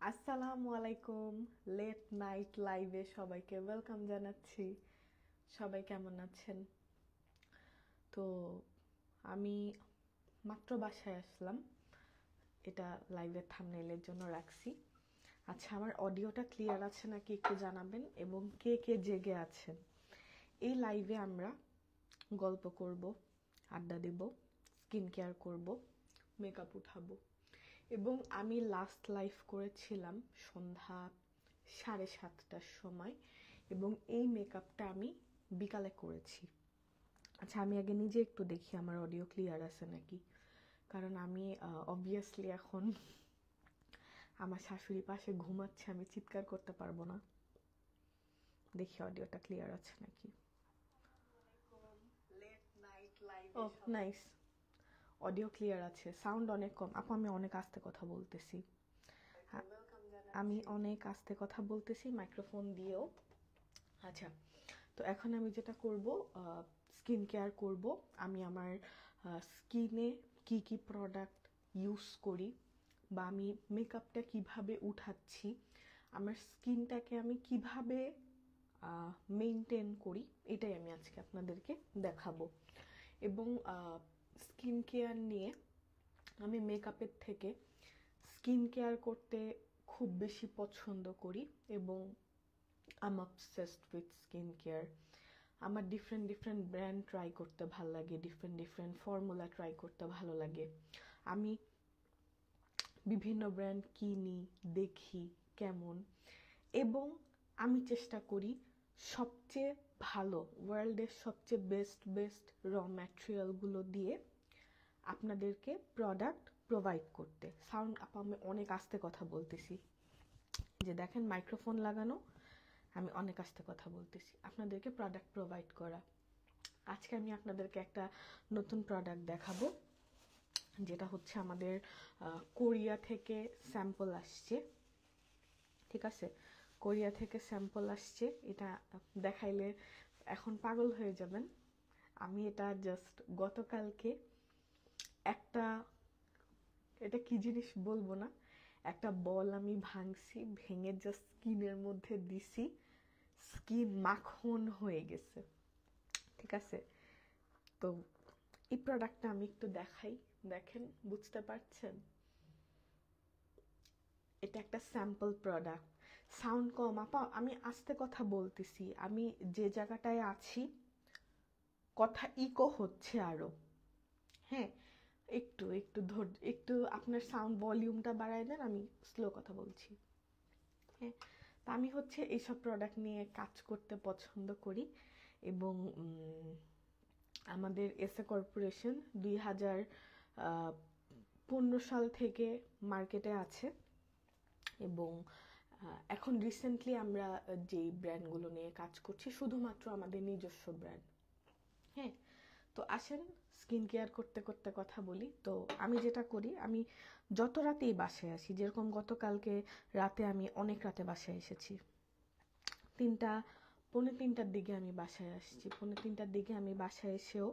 আসসালামু আলাইকুম। Late night লাইভে সবাইকে ওয়েলকাম জানাচ্ছি। সবাই কেমন আছেন? তো আমি মাত্র বাসায় আসলাম, এটা লাইভের থাম্বনেইলের জন্য রাখছি। আচ্ছা, আমার অডিওটা ক্লিয়ার আছে নাকি একটু জানাবেন, এবং কে কে জেগে আছেন। এই লাইভে আমরা গল্প করব, আড্ডা দেব, স্কিন কেয়ার করব, মেকআপ উঠাবো। এবং আমি লাস্ট লাইভ করেছিলাম সন্ধ্যা 7:30টার সময়, এবং এই মেকআপটা আমি বিকালে করেছি। আচ্ছা, আমি আগে নিজে একটু দেখি আমার অডিও ক্লিয়ার আছে নাকি, কারণ আমি অবভিয়াসলি এখন আমার শাশুড়ি পাশে ঘুমাচ্ছে, আমি চিৎকার করতে পারবো না। দেখি অডিওটা ক্লিয়ার আছে নাকি। ও নাইস, অডিও ক্লিয়ার আছে, সাউন্ড অনেক কম। আপু, আমি অনেক আস্তে কথা বলতেছি, মাইক্রোফোন দিয়েও। আচ্ছা, তো এখন আমি যেটা করব, স্কিন কেয়ার করব। আমি আমার স্কিনে কি কি প্রোডাক্ট ইউজ করি, বা আমি মেকআপটা কিভাবে উঠাচ্ছি, আমার স্কিনটাকে আমি কিভাবে মেনটেন করি, এটাই আমি আজকে আপনাদেরকে দেখাবো। এবং স্কিন কেয়ার নিয়ে আমি মেকআপের থেকে স্কিন কেয়ার করতে খুব বেশি পছন্দ করি, এবং I am obsessed with skin care. আমার ডিফারেন্ট ব্র্যান্ড ট্রাই করতে ভালো লাগে, ডিফারেন্ট ফর্মুলা ট্রাই করতে ভালো লাগে। আমি বিভিন্ন ব্র্যান্ড কিনি, দেখি কেমন, এবং আমি চেষ্টা করি সবচেয়ে ভালো, ওয়ার্ল্ডের সবচেয়ে বেস্ট র ম্যাটেরিয়ালগুলো দিয়ে আপনাদেরকে প্রোডাক্ট প্রোভাইড করতে। সাউন্ড আপা, আমি অনেক আস্তে কথা বলতেছি, যে দেখেন মাইক্রোফোন লাগানো, আমি অনেক আস্তে কথা বলতেছি। আপনাদেরকে প্রোডাক্ট প্রোভাইড করা। আজকে আমি আপনাদেরকে একটা নতুন প্রোডাক্ট দেখাবো, যেটা হচ্ছে আমাদের কোরিয়া থেকে স্যাম্পল আসছে। ঠিক আছে, কোরিয়া থেকে স্যাম্পল আসছে। এটা দেখাইলে এখন পাগল হয়ে যাবেন। আমি এটা জাস্ট গতকালকে একটা, এটা কি জিনিস বলবো না, একটা বল আমি ভাঙছি, ভেঙে জাস্ট স্কিনের মধ্যে দিছি, স্কিন মাখন হয়ে গেছে। ঠিক আছে, তো এই প্রোডাক্টটা আমি একটু দেখাই, দেখেন বুঝতে পারছেন। এটা একটা স্যাম্পল প্রোডাক্ট। সাউন্ড কম আপা, আমি আস্তে কথা বলতেছি, আমি যে জায়গাটায় আছি কথা ইকো হচ্ছে আরো। হ্যাঁ, একটু একটু ধৈর্য, একটু আপনার সাউন্ড ভলিউমটা বাড়ায় দেন, আমি স্লো কথা বলছি। হ্যাঁ, তা আমি হচ্ছে এইসব প্রোডাক্ট নিয়ে কাজ করতে পছন্দ করি, এবং আমাদের এসএ কর্পোরেশন 2015 সাল থেকে মার্কেটে আছে, এবং এখন রিসেন্টলি আমরা যেই ব্র্যান্ডগুলো নিয়ে কাজ করছি শুধুমাত্র আমাদের নিজস্ব ব্র্যান্ড। হ্যাঁ, তো আসেন স্কিন কেয়ার করতে করতে কথা বলি। তো আমি যেটা করি, আমি যত রাতেই বাসায় আসি, যেরকম গতকালকে রাতে আমি অনেক রাতে বাসায় এসেছি, 3:30-3:45 দিকে আমি বাসায় আসছি। 3:45 দিকে আমি বাসায় এসেও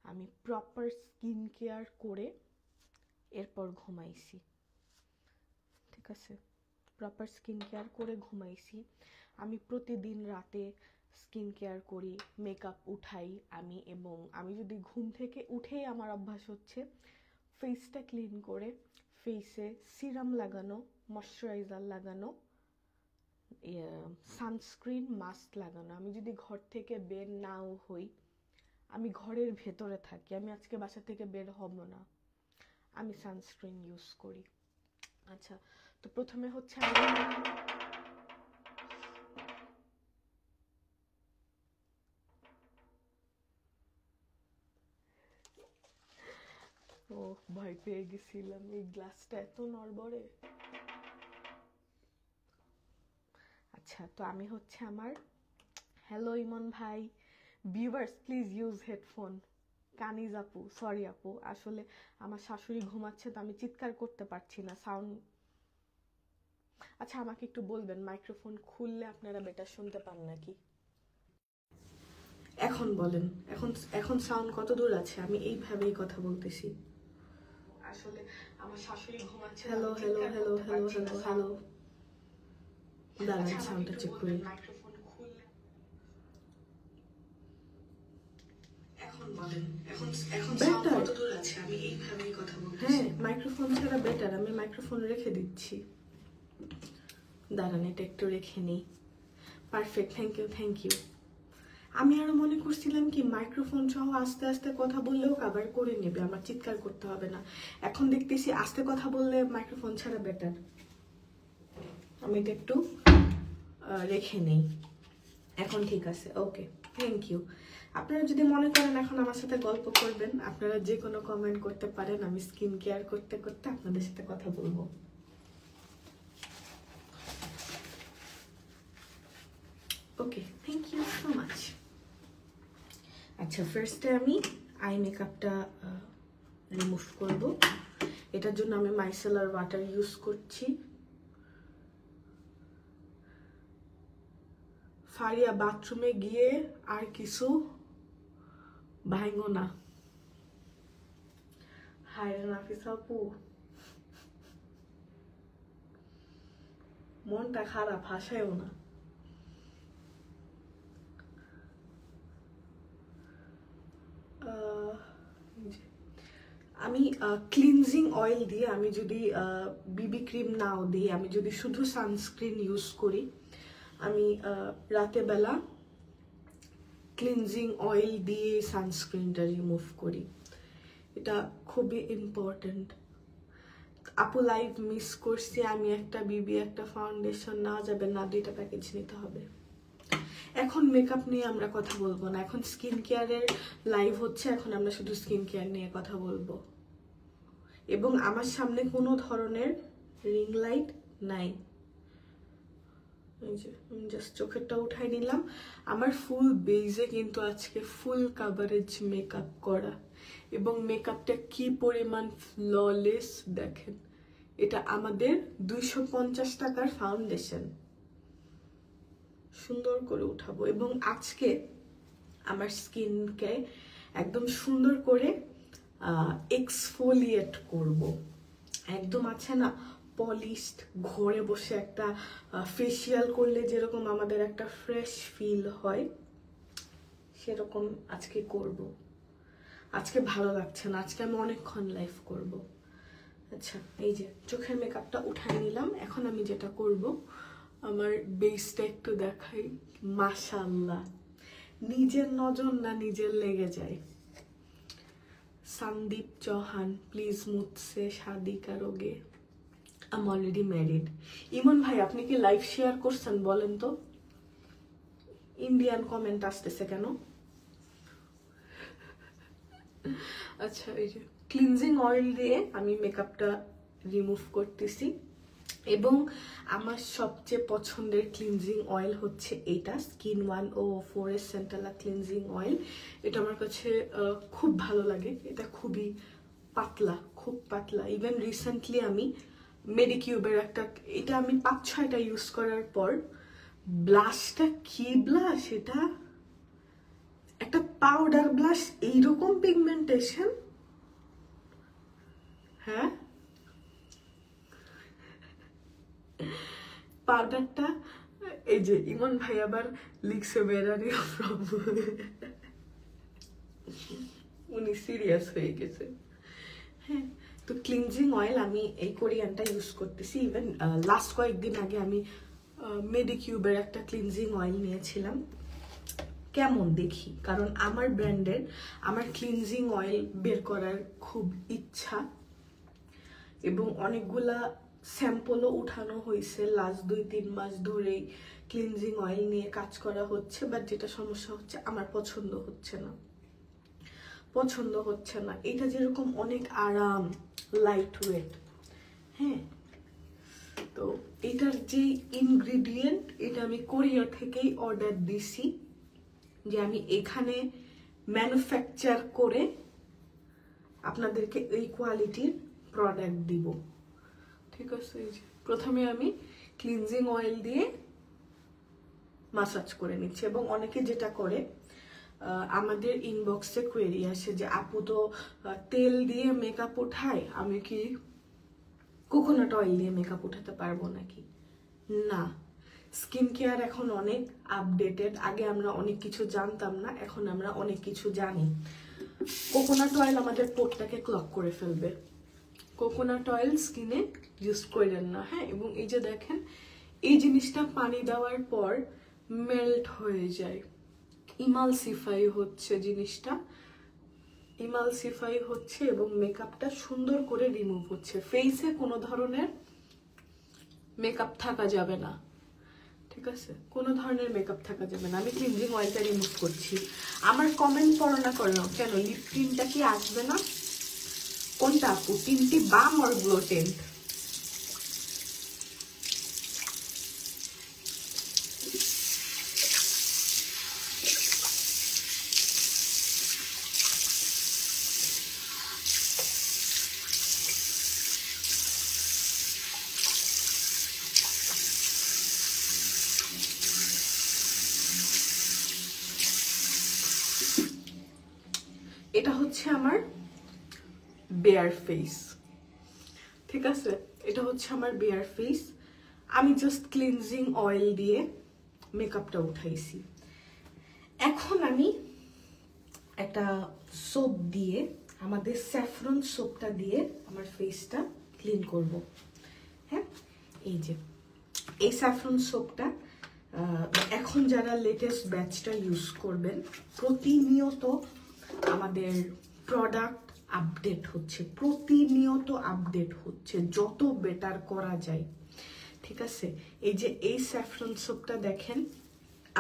আমি প্রপার স্কিন কেয়ার করে এরপর ঘুমাইছি। ঠিক আছে, প্রপার স্কিন কেয়ার করে ঘুমাইছি। আমি প্রতিদিন রাতে স্কিন কেয়ার করি, মেকআপ উঠাই আমি, এবং আমি যদি ঘুম থেকে উঠেই আমার অভ্যাস হচ্ছে ফেসটা ক্লিন করে ফেসে সিরাম লাগানো, ময়শ্চারাইজার লাগানো, সানস্ক্রিন, মাস্ক লাগানো। আমি যদি ঘর থেকে বের নাও হই, আমি ঘরের ভেতরে থাকি, আমি আজকে বাসা থেকে বের হব না, আমি সানস্ক্রিন ইউজ করি। আচ্ছা, তো প্রথমে হচ্ছে ও, ভয় পেয়ে গেছিলাম, এই গ্লাসটা এত নড়বড়ে। আচ্ছা, তো আমি হচ্ছে আমার, হ্যালো ইমন ভাই, ভিউয়ার্স প্লিজ ইউজ হেডফোন। কানিজ আপু, সরি আপু, আসলে আমার শাশুড়ি ঘুমাচ্ছে, তো আমি চিৎকার করতে পারছি না, সাউন্ড। আচ্ছা, আমাকে একটু বলবেন মাইক্রোফোন খুললে আপনারা বেটার শুনতে পান নাকি। এখন বলেন, এখন এখন সাউন্ড কত দূর আছে? আমি এইভাবেই কথা বলতেছি, আসলে আমার শাশুড়ি ঘুমাচ্ছে। Hello hello hello hello hello hello. দাঁড়ান সাউন্ডটা চেক করি। হ্যাঁ, মাইক্রোফোন ছাড়া বেটার। আমি মাইক্রোফোন রেখে দিচ্ছি, দাঁড়ান এটা একটু রেখে নিই। Perfect, thank you. আমি আরো মনে করছিলাম কি মাইক্রোফোন সহ আস্তে আস্তে কথা বললেও কভার করে নেবে, আমার চিৎকার করতে হবে না। এখন দেখতেছি আস্তে কথা বললে মাইক্রোফোন ছাড়া বেটার। আমি এটা একটু রেখে নেই। এখন ঠিক আছে, ওকে, থ্যাংক ইউ। আপনারা যদি মনে করেন এখন আমার সাথে গল্প করবেন, আপনারা যে কোনো কমেন্ট করতে পারেন। আমি স্কিন কেয়ার করতে করতে আপনাদের সাথে কথা বলবো। ওকে, থ্যাংক ইউ সো মাচ। আচ্ছা, ফার্স্টে আমি আই মেকআপটা রিমুভ করব। এটার জন্য আমি মাইসেলার ওয়াটার ইউজ করছি। ফারিয়া বাথরুমে গিয়ে আর কিছু ভাঙো না। হায় নাফিস আপু, মনটা খারাপ, হাসায়ও না। আমি ক্লিনজিং অয়েল দিয়ে, আমি যদি বিবি ক্রিম নাও দিই, আমি যদি শুধু সানস্ক্রিন ইউজ করি, আমি রাতের বেলা ক্লিনজিং অয়েল দিয়ে সানস্ক্রিনটা রিমুভ করি। এটা খুবই ইম্পর্টেন্ট। আপু লাইভ মিস করছি, আমি একটা বিবি একটা ফাউন্ডেশন নেওয়া যাবে না, 2টা প্যাকেজ নিতে হবে। এখন মেকআপ নিয়ে আমরা কথা বলবো না, এখন স্কিন কেয়ারের লাইভ হচ্ছে, এখন আমরা শুধু স্কিন কেয়ার নিয়ে কথা বলবো। এবং আমার সামনে কোনো ধরনের রিং লাইট নাই। এই যে আমি জাস্ট চোখেরটা উঠাই নিলাম। আমার ফুল বেজে কিন্তু আজকে ফুল কাভারেজ মেকআপ করা, এবং মেকআপটা কি পরিমাণ ফ্ললেস দেখেন। এটা আমাদের 250 টাকার ফাউন্ডেশন, সুন্দর করে উঠাবো। এবং আজকে আমার স্কিনকে একদম সুন্দর করে এক্সফোলিয়েট করব। একদম আছে না পলিশড, ঘরে বসে একটা ফেসিয়াল করলে যেরকম আমাদের একটা ফ্রেশ ফিল হয়, সেরকম আজকে করব। আজকে ভালো লাগছে না, আজকে আমি অনেকক্ষণ লাইভ করব। আচ্ছা, এই যে চোখের মেকআপটা উঠাই নিলাম। এখন আমি যেটা করব, আমার বেসটা একটু দেখাই। মাশাআল্লাহ, নিজের নজর না নিজের লেগে যায়। সন্দীপ চৌহান, প্লিজ মুঝসে শাদি করোগে? I am already married. Emon ভাই, আপনি কি লাইভ শেয়ার করছেন বলেন তো? ইন্ডিয়ান কমেন্ট আসতেছে কেন? আচ্ছা, এই যে ক্লিনজিং অয়েল দিয়ে আমি মেকআপটা রিমুভ করতেছি। এবং আমার সবচেয়ে পছন্দের ক্লিনজিং অয়েল হচ্ছে এটা, স্কিন 104 এর সেন্টালা ক্লিনজিং অয়েল। এটা আমার কাছে খুব ভালো লাগে। এটা খুবই পাতলা, খুব পাতলা। ইভেন রিসেন্টলি আমি মেডিকিউবের একটা, এটা আমি 5-6টা ইউজ করার পর, ব্লাশটা কি ব্লাশ, এটা একটা পাউডার ব্লাশ, এইরকম পিগমেন্টেশন। হ্যাঁ, পাউডারটা, এই যে ইমন ভাই আবার লিখছে বেরারি, উনি সিরিয়াস হয়ে গেছে। হ্যাঁ, তো ক্লিনজিং অয়েল আমি এই কোরিয়ানটা ইউজ করতেছি। ইভেন লাস্ট কয়েকদিন আগে আমি মেডিকিউবের একটা ক্লিনজিং অয়েল নিয়েছিলাম। কেমন দেখি, কারণ আমার ব্র্যান্ডের আমার ক্লিনজিং অয়েল বের করার খুব ইচ্ছা, এবং অনেকগুলা স্যাম্পলও উঠানো হয়েছে। লাস্ট 2-3 মাস ধরেই ক্লিনজিং অয়েল নিয়ে কাজ করা হচ্ছে, বাট যেটা সমস্যা হচ্ছে, আমার পছন্দ হচ্ছে না। এটা যেরকম অনেক আরাম, লাইট ওয়েট, হ্যাঁ, তো এটার যে ইনগ্রিডিয়েন্ট, এটা আমি কোরিয়া থেকেই অর্ডার দিছি, যে আমি এখানে ম্যানুফ্যাকচার করে আপনাদেরকে এই কোয়ালিটির প্রোডাক্ট দিব। ঠিক আছে, প্রথমে আমি ক্লিনজিং অয়েল দিয়ে মাসাজ করে নিচ্ছি। এবং অনেকে যেটা করে, আমাদের ইনবক্সে কোয়েরি আসে যে আপু তো তেল দিয়ে মেকআপ উঠায়, আমি কি কোকোনাট অয়েল দিয়ে মেকআপ উঠাতে পারবো নাকি? না, স্কিন কেয়ার এখন অনেক আপডেটেড। আগে আমরা অনেক কিছু জানতাম না, এখন আমরা অনেক কিছু জানি। কোকোনাট অয়েল আমাদের পোরটাকে ক্লগ করে ফেলবে, কোকোনাট অয়েল স্কিনে ইউজ করেন না, হ্যাঁ। এবং এই যে দেখেন, এই জিনিসটা পানি দেওয়ার পর মেল্ট হয়ে যায়, ইমালসিফাই হচ্ছে জিনিসটা, ইমালসিফাই হচ্ছে এবং মেকআপটা সুন্দর করে রিমুভ হচ্ছে। ফেসে কোনো ধরনের মেকআপ থাকা যাবে না, ঠিক আছে, কোনো ধরনের মেকআপ থাকা যাবে না। আমি ক্লিনজিং অয়েলটা রিমুভ করছি। আমার কমেন্ট পড়ো না কেন, লিপ টিনটা কি আসবে না? কোনটা আপু, টিনটি বাম আর গ্লো টেন্ট? এটা হচ্ছে আমার বেয়ার ফেস, ঠিক আছে, এটা হচ্ছে আমার বেয়ার ফেস। আমি জাস্ট ক্লিনজিং অয়েল দিয়ে মেকআপটা উঠাইছি। এখন আমি একটা সোপ দিয়ে, আমাদের স্যাফরন সোপটা দিয়ে আমার ফেসটা ক্লিন করব, হ্যাঁ। এই যে এই স্যাফরন সোপটা এখন যারা লেটেস্ট ব্যাচটা ইউজ করবেন, প্রতিনিয়ত আমাদের প্রোডাক্ট আপডেট হচ্ছে, প্রতিনিয়ত আপডেট হচ্ছে, যত বেটার করা যায়, ঠিক আছে। এই যে এই স্যাফরন সোপটা দেখেন,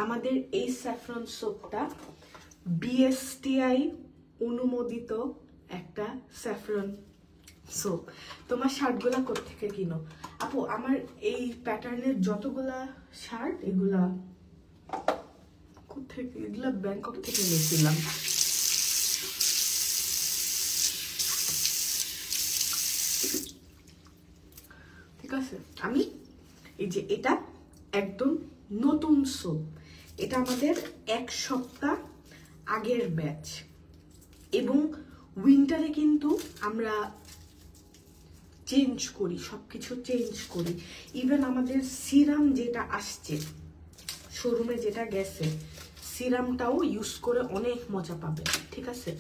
আমাদের এই স্যাফরন সোপটা বিএসটিআই অনুমোদিত একটা স্যাফরন সোপ। তোমার শার্টগুলা কোত্থেকে কিনো আপু? আমার এই প্যাটার্নের যতগুলা শার্ট, এগুলা কোত্থেকে, এগুলা ব্যাংকক থেকে নিয়েছিলাম। ঠিক আছে, আমি এই যে এটা একদম নতুন সোপ, এটা আমাদের 1 সপ্তাহ আগের ব্যাচ, এবং উইন্টারে কিন্তু আমরা চেঞ্জ করি, সবকিছু চেঞ্জ করি। ইভেন আমাদের সিরাম যেটা আসছে শোরুমে, যেটা গেছে, সিরামটাও ইউজ করে অনেক মজা পাবে, ঠিক আছে।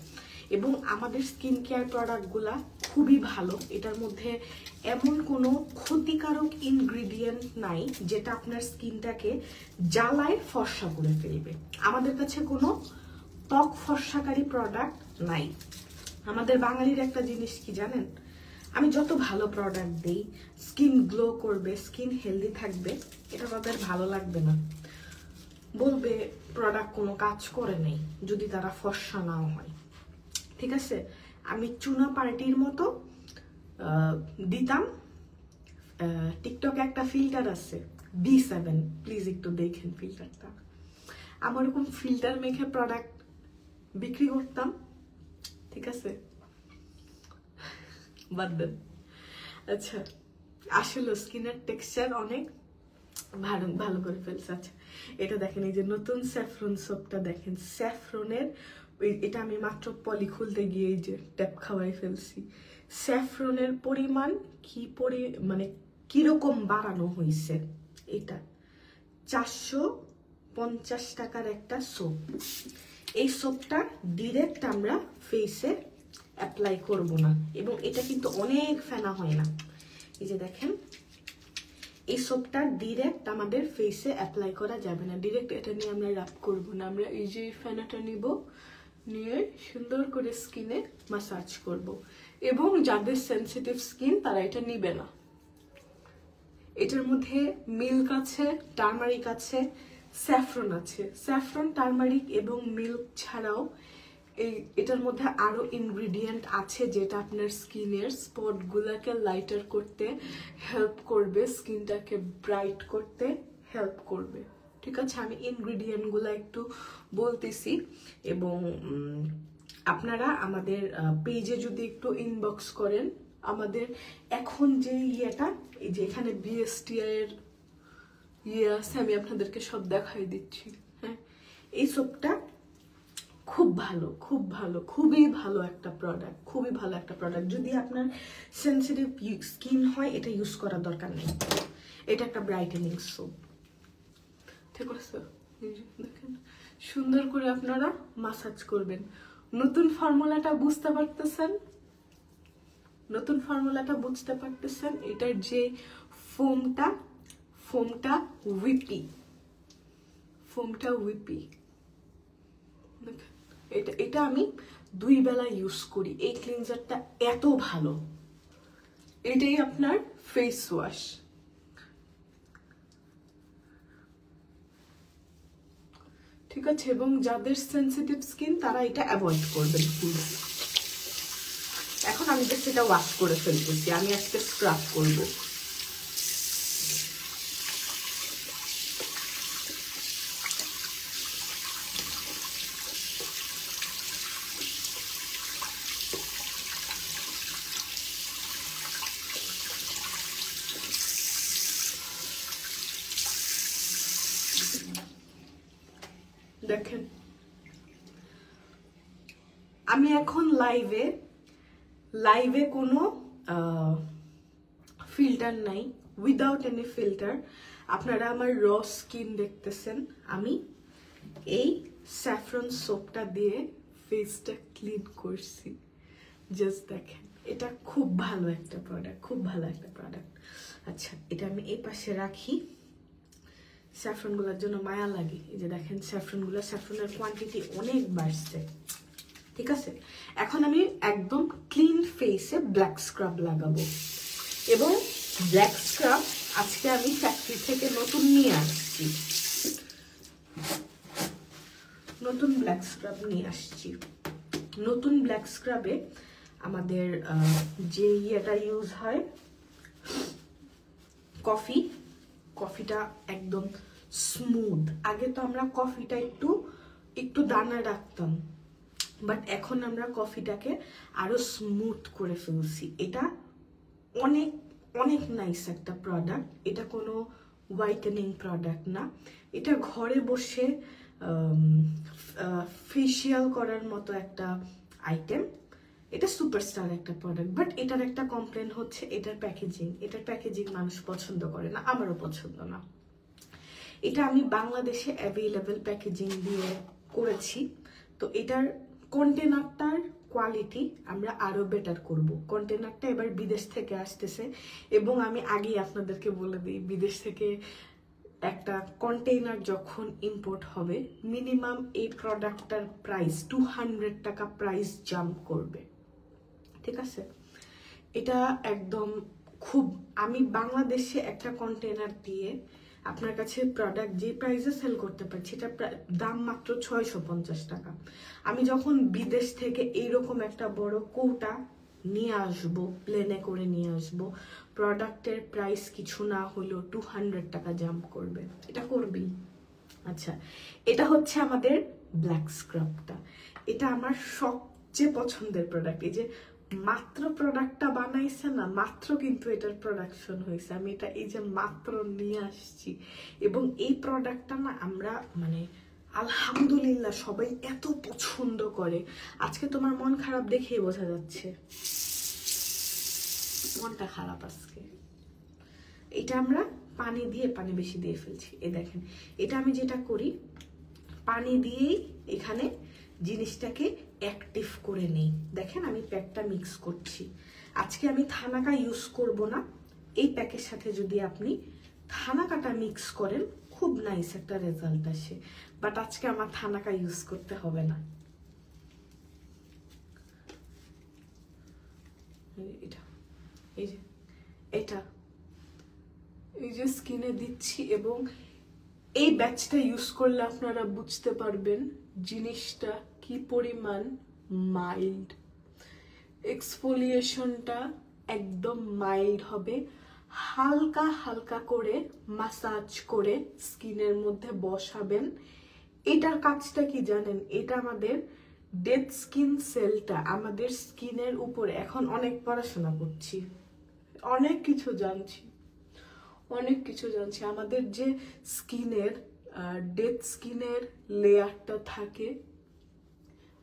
এবং আমাদের স্কিন কেয়ার প্রোডাক্টগুলা খুবই ভালো, এটার মধ্যে এমন কোনো ক্ষতিকারক ইনগ্রিডিয়েন্ট নাই যেটা আপনার স্কিনটাকে জ্বালায় ফর্সা করে ফেলবে। আমাদের কাছে কোনো ত্বক ফর্সাকারী প্রোডাক্ট নাই। আমাদের বাঙালির একটা জিনিস কি জানেন, আমি যত ভালো প্রোডাক্ট দিই, স্কিন গ্লো করবে, স্কিন হেলদি থাকবে, এটা তাদের ভালো লাগবে না, বলবে প্রোডাক্ট কোনো কাজ করে নেই যদি তারা ফর্সা নাও হয়, ঠিক আছে। আমি চুনা পার্টির মতো দিতাম। টিকটকে একটা ফিল্টার আছে B7, প্লিজ একটু দেখেন ফিল্টারটা। আমার এরকম ফিল্টার মেখে প্রোডাক্ট বিক্রি করতাম, ঠিক আছে, বাদ দেন। আচ্ছা, আসলে স্কিনের টেক্সচার অনেক ভালো ভালো করে ফেলছে। আচ্ছা, এটা দেখেন, এই যে নতুন স্যাফরন সোপটা দেখেন, স্যাফরনের, এটা আমি মাত্র পলি খুলতে গিয়ে এই যে ট্যাপ খাওয়াই ফেলছি। স্যাফরনের পরিমাণ মানে কিরকম বাড়ানো হয়েছে, এটা 450 টাকার একটা সোপ। এই সোপটা ডিরেক্ট আমরা ফেসে অ্যাপ্লাই করব না, এবং এটা কিন্তু অনেক ফেনা হয় না। এই যে দেখেন, এই সোপটা ডিরেক্ট আমাদের ফেসে অ্যাপ্লাই করা যাবে না, ডিরেক্ট এটা নিয়ে আমরা রাব করব না, আমরা এই যে ফেনাটা নিব, নিয়ে সুন্দর করে স্কিনে ম্যাসাজ করব। এবং যাদের সেনসিটিভ স্কিন তারা এটা নিবে না। এটার মধ্যে মিল্ক আছে, টারমারিক আছে, স্যাফরন আছে। স্যাফরন, টারমারিক এবং মিল্ক ছাড়াও এটার মধ্যে আরো ইনগ্রিডিয়েন্ট আছে যেটা আপনার স্কিনের স্পটগুলোকে লাইটার করতে হেল্প করবে, স্কিনটাকে ব্রাইট করতে হেল্প করবে, ঠিক আছে। আমি ইনগ্রিডিয়েন্টগুলো একটু বলতেছি, এবং আপনারা আমাদের পেজে যদি একটু ইনবক্স করেন, আমাদের এখন যে ইয়েটা, এই যে এখানে বিএসটিআই এর ইয়ে আছে, আমি আপনাদেরকে সব দেখাই দিচ্ছি, হ্যাঁ। এই সোপটা খুব ভালো, খুব ভালো, খুবই ভালো একটা প্রোডাক্ট, খুবই ভালো একটা প্রোডাক্ট। যদি আপনার সেনসিটিভ স্কিন হয়, এটা ইউজ করার দরকার নেই। এটা একটা ব্রাইটেনিং সোপ, ঠিক আছে, দেখেন সুন্দর করে আপনারা মাসাজ করবেন। নতুন ফর্মুলাটা বুঝতে পারতেছেন? নতুন ফর্মুলাটা বুঝতে পারতেছেন? এটার যে ফোমটা উইপি, ফোমটা উইপি। এটা আমি 2 বেলা ইউজ করি। এই ক্লিনজারটা এত ভালো, এটাই আপনার ফেস ওয়াশ। ঠিক আছে, এবং যাদের সেনসিটিভ স্কিন তারা এটা অ্যাভয়েড করবেন প্লিজ। এখন আমি জাস্ট এটা ওয়াশ করে ফেলতেছি, আমি আজকে স্ক্রাব করব। দেখেন আমি এখন লাইভে কোনো ফিল্টার নাই, উইদাউট এনি ফিল্টার। আপনারা আমার র স্কিন দেখতেছেন। আমি এই স্যাফরন সোপটা দিয়ে ফেসটা ক্লিন করছি। জাস্ট দেখেন, এটা খুব ভালো একটা প্রোডাক্ট, খুব ভালো একটা প্রোডাক্ট। আচ্ছা, এটা আমি এই পাশে রাখি। স্যাফরনগুলোর জন্য মায়া লাগে। এই যে দেখেন স্যাফরনের কোয়ান্টিটি অনেক বাড়ছে। ঠিক আছে, এখন আমি একদম ক্লিন ফেসে ব্ল্যাক স্ক্রাব লাগাবো। এবং ব্ল্যাক স্ক্রাব আজকে আমি ফ্যাক্টরি থেকে নতুন নিয়ে আসছি, নতুন ব্ল্যাক স্ক্রাব নিয়ে আসছি। নতুন ব্ল্যাক স্ক্রাবে আমাদের যে ইয়েটা ইউজ হয়, কফিটা একদম স্মুথ। আগে তো আমরা কফিটা একটু দানা রাখতাম, বাট এখন আমরা কফিটাকে আরো স্মুথ করে ফেলছি। এটা অনেক অনেক নাইস একটা প্রোডাক্ট। এটা কোনো হোয়াইটেনিং প্রোডাক্ট না, এটা ঘরে বসে ফেসিয়াল করার মতো একটা আইটেম। এটা সুপারস্টার একটা প্রোডাক্ট, বাট এটার একটা কমপ্লেন হচ্ছে এটার প্যাকেজিং মানুষ পছন্দ করে না, আমারও পছন্দ না। এটা আমি বাংলাদেশে অ্যাভেলেবল প্যাকেজিং দিয়ে করেছি, তো এটার কন্টেনারটার কোয়ালিটি আমরা আরো বেটার করব। কন্টেনারটা এবার বিদেশ থেকে আসতেছে, এবং আমি আগেই আপনাদেরকে বলে দিই, বিদেশ থেকে একটা কন্টেইনার যখন ইম্পোর্ট হবে, মিনিমাম এই প্রোডাক্টটার প্রাইস 200 টাকা প্রাইস জাম্প করবে। ঠিক আছে, এটা একদম খুব, আমি বাংলাদেশে একটা কন্টেনার দিয়ে আপনার কাছে প্রোডাক্ট যে প্রাইসে সেল করতে পারছি, এটা দাম মাত্র 650 টাকা। আমি যখন বিদেশ থেকে এইরকম একটা বড় কৌটা নিয়ে আসব, প্লেনে করে নিয়ে আসব, প্রোডাক্টের প্রাইস কিছু না হলেও 200 টাকা জাম্প করবে, এটা করবেই। আচ্ছা, এটা হচ্ছে আমাদের ব্ল্যাক স্ক্রাবটা। এটা আমার সবচেয়ে পছন্দের প্রোডাক্ট। এই যে মাত্র প্রোডাক্টটা বানাইছে না, মাত্র কিন্তু এটার প্রোডাকশন হয়েছে, আমি এটা এই যে মাত্র নিয়ে আসছি। এবং এই প্রোডাক্টটা না আমরা মানে আলহামদুলিল্লাহ সবাই এত পছন্দ করে। আজকে তোমার মন খারাপ দেখেই বোঝা যাচ্ছে মনটা খারাপ আজকে। এটা আমরা পানি বেশি দিয়ে ফেলছি। এই দেখেন, এটা আমি যেটা করি, পানি দিয়েই এখানে জিনিসটাকে অ্যাক্টিভ করে নেই। দেখেন আমি প্যাকটা মিক্স করছি। আজকে আমি থানাকা ইউজ করব না। এই প্যাকের সাথে যদি আপনি থানাকাটা মিক্স করেন, খুব নাইস একটা রেজাল্ট আসে, বাট আজকে আমার থানাকা ইউজ করতে হবে না। এই যে স্কিনে দিচ্ছি, এবং এই ব্যাচটা ইউজ করলে আপনারা বুঝতে পারবেন জিনিসটা কি পরিমাণ মাইল্ড। এক্সফোলিয়েশনটা একদম মাইল্ড হবে। হালকা হালকা করে মাসাজ করে স্কিনের মধ্যে বসাবেন। এটার কাজটা কি জানেন? এটা আমাদের ডেড স্কিন সেলটা আমাদের স্কিনের উপরে, এখন অনেক পড়াশোনা করছি, অনেক কিছু জানছি, আমাদের যে স্কিনের ডেড স্কিনের লেয়ারটা থাকে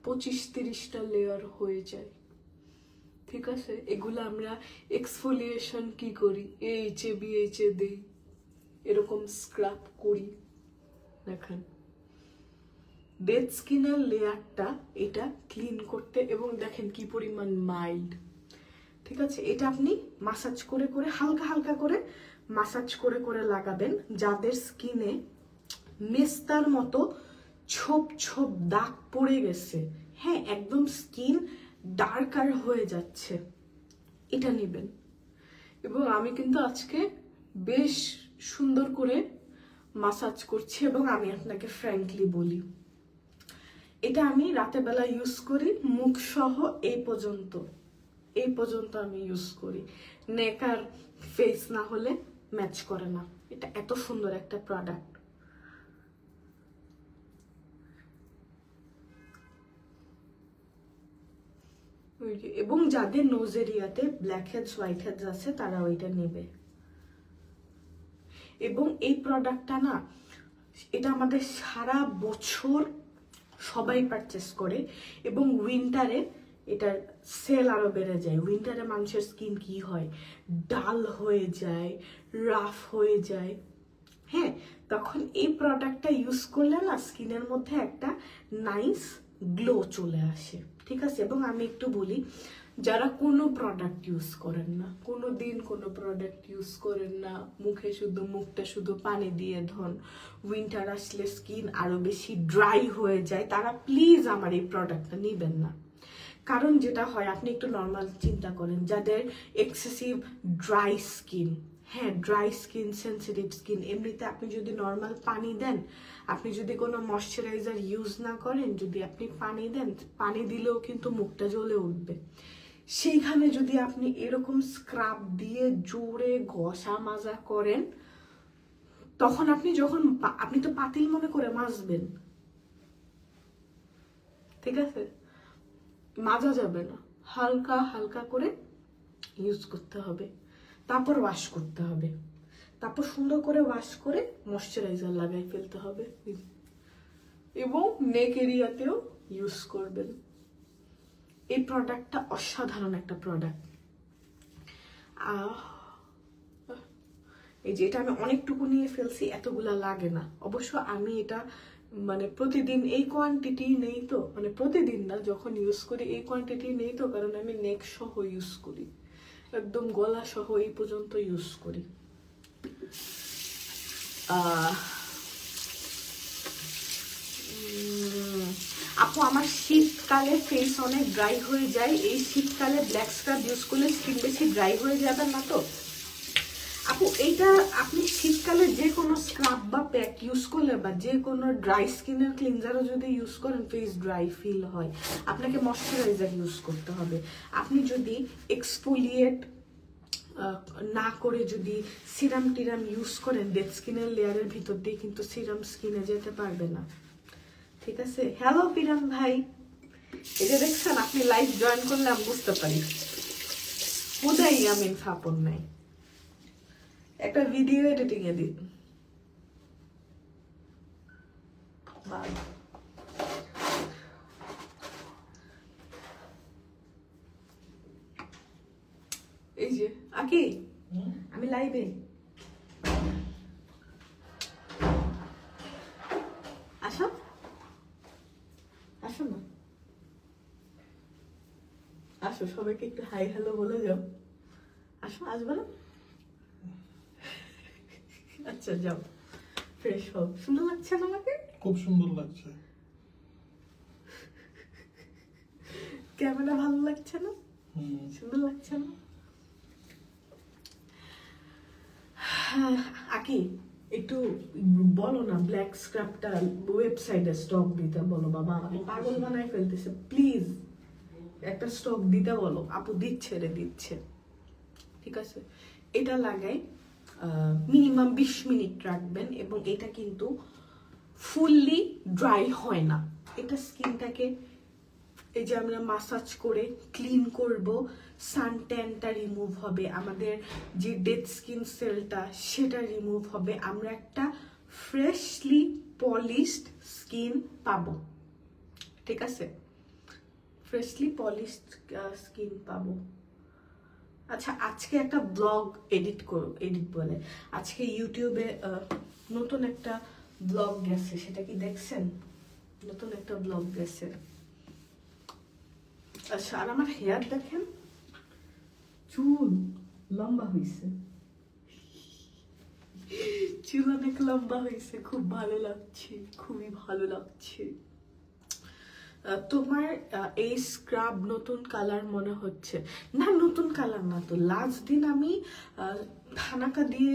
25-30টা লেয়ার হয়ে যায়। ঠিক আছে, এগুলো আমরা এক্সফোলিয়েশন কি করি, এইচে বিএইচে দেই, এরকম স্ক্রাব করি, দেখেন ডেড স্কিনের লেয়ারটা এটা ক্লিন করতে, এবং দেখেন কি পরিমাণ মাইল্ড। ঠিক আছে, এটা আপনি মাসাজ করে করে হালকা হালকা করে মাসাজ করে করে লাগাবেন। যাদের স্কিনে মেস্তার মতো ছোপ ছোপ দাগ পড়ে গেছে, হ্যাঁ একদম স্কিন ডার্কার হয়ে যাচ্ছে, এটা নেবেন। এবং আমি কিন্তু আজকে বেশ সুন্দর করে মাসাজ করছি, এবং আমি আপনাকে ফ্র্যাঙ্কলি বলি এটা আমি রাতের বেলা ইউজ করি, মুখ সহ এই পর্যন্ত আমি ইউজ করি। নেক আর ফেস না হলে ম্যাচ করে না। এটা এত সুন্দর একটা প্রোডাক্ট। এবং যাদের নোজ এরিয়াতে ব্ল্যাক হেডস হোয়াইট হেডস আছে তারা ওইটা নেবে। এবং এই প্রোডাক্টটা না, এটা আমাদের সারা বছর সবাই পারচেস করে, এবং উইন্টারে এটার সেল আরো বেড়ে যায়। উইন্টারে মানুষের স্কিন কি হয়, ডাল হয়ে যায়, রাফ হয়ে যায়, হ্যাঁ তখন এই প্রোডাক্টটা ইউজ করলে না স্কিনের মধ্যে একটা নাইস গ্লো চলে আসে। ঠিক আছে, এবং আমি একটু বলি, যারা কোনো প্রোডাক্ট ইউজ করেন না, কোনো দিন কোনো প্রোডাক্ট ইউজ করেন না, মুখটা শুধু পানি দিয়ে ধন, উইন্টার আসলে স্কিন আরো বেশি ড্রাই হয়ে যায়, তারা প্লিজ আমার এই প্রোডাক্টটা নেবেন না। কারণ যেটা হয়, আপনি একটু নর্মাল চিন্তা করেন, যাদের এক্সেসিভ ড্রাই স্কিন, হ্যাঁ ড্রাই স্কিন, সেন্সিটিভ স্কিন, এমনিতে আপনি যদি নর্মাল পানি দেন, আপনি যদি কোনো ময়শ্চারাইজার ইউজ না করেন, যদি আপনি পানি দেন, পানি দিলেও কিন্তু মুখটা জ্বলে উঠবে। সেইখানে যদি আপনি এরকম স্ক্রাব দিয়ে জোরে ঘষা মাজা করেন, তখন আপনি তো পাতিল মনে করে মাজবেন, ঠিক আছে, মাজা যাবে না, হালকা হালকা করে ইউজ করতে হবে, তারপর ওয়াশ করতে হবে, তারপর সুন্দর করে ওয়াশ করে ময়শ্চারাইজার লাগাই ফেলতে হবে, এবং নেক এরিয়াতেও ইউজ করবেন। এই প্রোডাক্টটা অসাধারণ একটা প্রোডাক্ট। এই যে এটা আমি অনেকটুকু নিয়ে ফেলছি, এতগুলা লাগে না অবশ্য। আমি এটা মানে প্রতিদিন এই কোয়ান্টিটি নেই তো, মানে প্রতিদিন না, যখন ইউজ করি এই কোয়ান্টিটি নেই তো, কারণ আমি নেক সহ ইউজ করি, একদম গলা সহ এই পর্যন্ত ইউজ করি। আপু আমার শীতকালে ফেস অনেক ড্রাই হয়ে যায়, এই শীতকালে ব্ল্যাক স্ক্রাব ইউজ করলে স্কিন বেশি ড্রাই হয়ে যাবে না তো? আপু এইটা আপনি শীতকালে যে কোনো স্ক্রাব বা প্যাক ইউজ করলে, বা যে কোনো ড্রাই স্কিনের ক্লিনজারও যদি ইউজ করেন, ফেস ড্রাই ফিল হয়, আপনাকে ময়শ্চারাইজার ইউজ করতে হবে। আপনি যদি এক্সফোলিয়েট না করে যদি সিরাম টিরাম ইউজ করেন, ডেড স্কিনের লেয়ারের ভিতর দিয়ে কিন্তু সিরাম স্কিনে যেতে পারবে না। ঠিক আছে, হ্যালো পিরান ভাই, এটা দেখছেন আপনি লাইভ জয়েন করলে আমি বুঝতে পারি কোথায় আমি ফাপন নাই, একটা ভিডিও এডিটিং এ দিন। এই যে আকি, আমি লাইভে, আসো আসো না, আসো সবাইকে একটু হাই হ্যালো বলে যাও, আসো, আসবে না? আচ্ছা যাও, ফ্রেশ হও। সুন্দর লাগছে না আমাকে? খুব সুন্দর লাগছে। ক্যামেরা ভালো লাগছে না? সুন্দর লাগছে না? আকি একটু বলো না, ব্ল্যাক স্ক্রাবটা ওয়েবসাইটে স্টক দিতে বলো। বাবা আমাকে পাগল বানায় ফেলতেছে, প্লিজ একটা স্টক দিতে বলো। আপু দিচ্ছে রে, দিচ্ছে। ঠিক আছে, এটা লাগাই মিনিমাম 20 মিনিট রাখবেন, এবং এটা কিন্তু ফুললি ড্রাই হয় না। এটা স্কিনটাকে এই যে আমরা মাসাজ করে ক্লিন করব, সান ট্যানটা রিমুভ হবে, আমাদের যে ডেড স্কিন সেলটা সেটা রিমুভ হবে, আমরা একটা ফ্রেশলি পলিশড স্কিন পাবো। ঠিক আছে, ফ্রেশলি পলিশড স্কিন পাবো। আচ্ছা, আজকে একটা ব্লগ এডিট বলে, আজকে ইউটিউবে নতুন একটা ব্লগ গেছে, সেটা কি দেখছেন? নতুন একটা ব্লগ গেছে। আচ্ছা, আর আমার হেয়ার দেখেন, চুল লম্বা হয়েছে, চুল অনেক লম্বা হয়েছে, খুব ভালো লাগছে, খুবই ভালো লাগছে। তোমার এই স্ক্রাব নতুন কালার মনে হচ্ছে? না, নতুন কালার না তো, লাস্ট দিন আমি থানাকা দিয়ে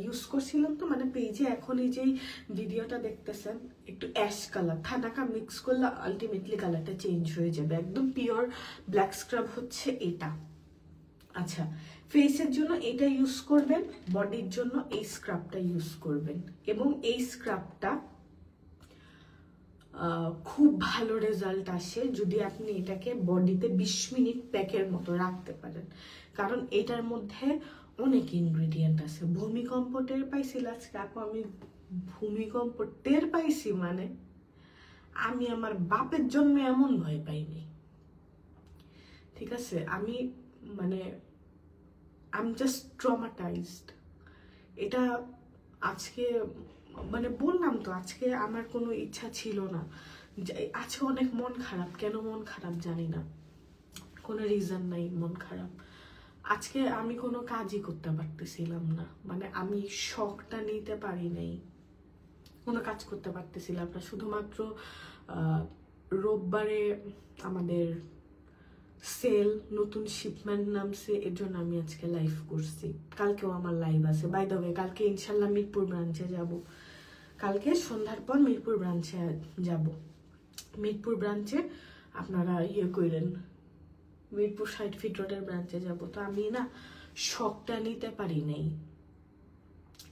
ইউজ করছিলাম তো, মানে পেজে এখন এই যে ভিডিওটা দেখতেছেন একটু অ্যাশ কালার, থানাকা মিক্স করলে আলটিমেটলি কালারটা চেঞ্জ হয়ে যাবে। একদম পিওর ব্ল্যাক স্ক্রাব হচ্ছে এটা। আচ্ছা, ফেসের জন্য এটা ইউজ করবেন, বডির জন্য এই স্ক্রাবটা ইউজ করবেন, এবং এই স্ক্রাবটা খুব ভালো রেজাল্ট আসে যদি আপনি এটাকে বডিতে 20 মিনিট প্যাকের মতো রাখতে পারেন, কারণ এটার মধ্যে অনেক ইনগ্রেডিয়েন্ট আছে। ভূমিকম্প টের পাইছি আজকে আপু, আমি ভূমিকম্প টের পাইছি, মানে আমি আমার বাপের জন্য এমন ভয় পাইনি, ঠিক আছে? আমি মানে আই এম জাস্ট ট্রমাটাইজড। এটা আজকে মানে বললাম তো, আজকে আমার কোনো ইচ্ছা ছিল না, আজকে অনেক মন খারাপ। কেন মন খারাপ জানি না, কোনো রিজন নাই মন খারাপ। আজকে আমি কোনো কাজই করতে পারতেছিলাম না, মানে আমি শখটা নিতে পারি নাই, কোনো কাজ করতে পারতেছিলাম না। শুধুমাত্র রোববারে আমাদের সেল নতুন শিপমেন্ট নামছে, এর জন্য আমি আজকে লাইভ করছি। কালকেও আমার লাইভ আছে, বাই দ্য ওয়ে কালকে ইনশাল্লাহ মিরপুর ব্রাঞ্চে যাব, কালকে সন্ধ্যার পর মিরপুর ব্রাঞ্চে যাব। মিরপুর ব্রাঞ্চে আপনারা করেন, মিরপুর 60 ফিট রোডের ব্রাঞ্চে যাব। তো আমি না শখটা নিতে পারি নাই,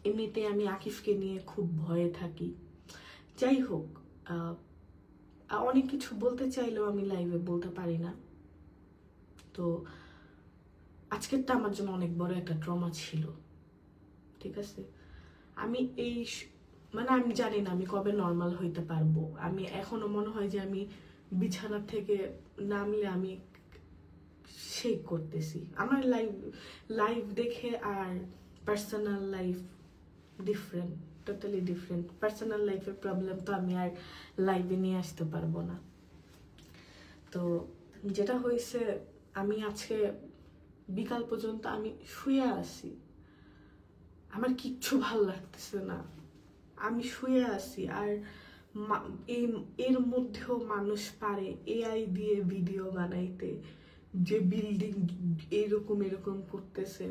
এমনিতে আমি আকিফকে নিয়ে খুব ভয়ে থাকি। যাই হোক, অনেক কিছু বলতে চাইলেও আমি লাইভে বলতে পারি না। তো আজকেরটা আমার জন্য অনেক বড় একটা ট্রমা ছিল, ঠিক আছে? আমি এই মানে আমি জানি না আমি কবে নর্মাল হইতে পারবো। আমি এখনো মনে হয় যে আমি বিছানা থেকে নামলে আমি শেক করতেছি। আমার লাইভ দেখে আর personal life different, totally different. Personal লাইফের প্রবলেম তো আমি আর লাইভে নিয়ে আসতে পারবো না। তো যেটা হয়েছে, আমি আজকে বিকাল পর্যন্ত আমি শুয়ে আছি, আমার কিচ্ছু ভালো লাগতেছে না, আমি শুয়ে আছি। আর এর মধ্যেও মানুষ পারে এআই দিয়ে ভিডিও বানাইতে, যে বিল্ডিং এরকম এরকম করতেছে।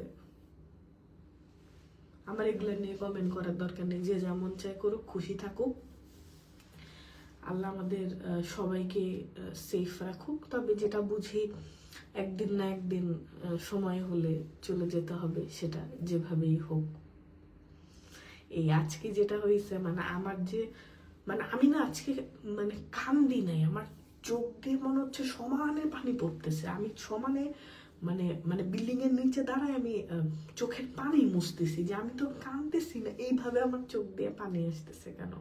আমার এগুলা নিয়ে কমেন্ট করার দরকার নেই, যে যেমন চাই করুক, খুশি থাকুক। আল্লাহ আমাদের সবাইকে সেফ রাখুক। তবে যেটা বুঝি, একদিন না একদিন সময় হলে চলে যেতে হবে, সেটা যেভাবেই হোক। এই আজকে যেটা হয়েছে, মানে আমার যে মানে আমি না আজকে মানে কান্দি নাই, আমার চোখ দিয়ে মনে হচ্ছে সমানে পানি পড়তেছে। আমি সমানে মানে মানে বিল্ডিং এর নিচে দাঁড়ায় আমি চোখের পানি মুছতেছি, যে আমি তো কাঁদতেছি না, এইভাবে আমার চোখ দিয়ে পানি আসতেছে কেন?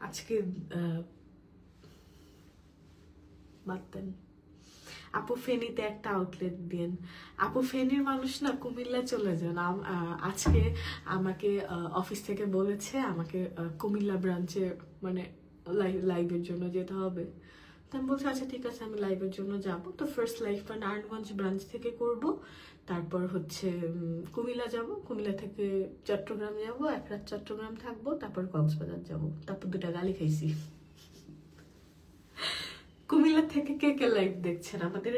আজকে বাদতেন। আপু ফেনীতে একটা আউটলেট দিন। আপু ফেনীর মানুষ না, কুমিল্লা চলে যান। আজকে আমাকে অফিস থেকে বলেছে আমাকে কুমিল্লা ব্রাঞ্চে মানে লাইভের জন্য যেতে হবে। তো আমি বলছি আচ্ছা ঠিক আছে, আমি লাইভের জন্য যাব। তো ফার্স্ট লাইভটা নারায়ণগঞ্জ ব্রাঞ্চ থেকে করব, তারপর হচ্ছে কুমিল্লা যাব, কুমিল্লা থেকে চট্টগ্রাম যাব, এক রাত চট্টগ্রাম থাকবো, তারপর কক্সবাজার যাব। তারপর 2টা গালি খাইছি। কুমিল্লা থেকে কে কে লাইভ দেখছেন? আমাদের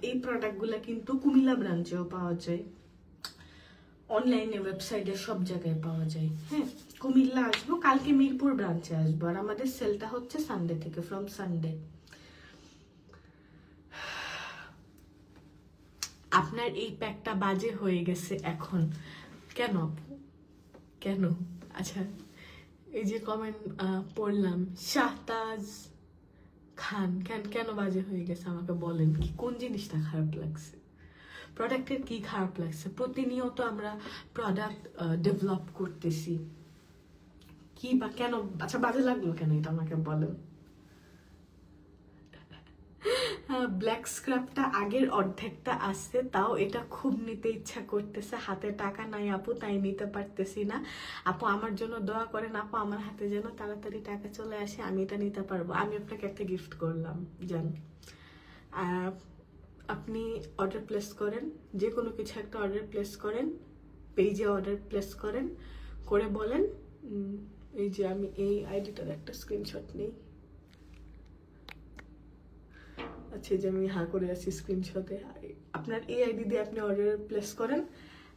এই প্রোডাক্টগুলো কিন্তু কুমিল্লা ব্রাঞ্চেও পাওয়া যায়, অনলাইনে ওয়েবসাইটে সব জায়গায় পাওয়া যায়। হ্যাঁ, কুমিল্লা আসবো, কালকে মিরপুর ব্রাঞ্চে আসবো। আর আমাদের সেলটা হচ্ছে সানডে থেকে, ফ্রম সানডে। আপনার এই প্যাকটা বাজে হয়ে গেছে এখন কেন? কেন? আচ্ছা, এই যে কমেন্ট পড়লাম, শাহতাজ খান, কেন বাজে হয়ে গেছে আমাকে বলেন, কি কোন জিনিসটা খারাপ লাগছে? প্রোডাক্টের কি খারাপ লাগছে? প্রতিনিয়ত আমরা প্রোডাক্ট ডেভেলপ করতেছি, কি বা কেন আচ্ছা বাজে লাগলো কেন এটা আমাকে বলেন। ব্ল্যাক স্ক্রাবটা আগের অর্ধেকটা আসছে, তাও এটা খুব নিতে ইচ্ছা করতেছে। হাতে টাকা নাই আপু, তাই নিতে পারতেছি না। আপু আমার জন্য দোয়া করেন আপু, আমার হাতে যেন তাড়াতাড়ি টাকা চলে আসে, আমি এটা নিতে পারবো। আমি আপনাকে একটা গিফট করলাম জান। আপনি অর্ডার প্লেস করেন, যে কোনো কিছু একটা অর্ডার প্লেস করেন, পেজে অর্ডার প্লেস করেন, করে বলেন এই যে আমি এই আইডিটার একটা স্ক্রিনশট নেই। আচ্ছা, যে আমি করে আছি স্ক্রিনশটে। আপনার এই আইডি দিয়ে আপনি অর্ডার প্লেস করেন,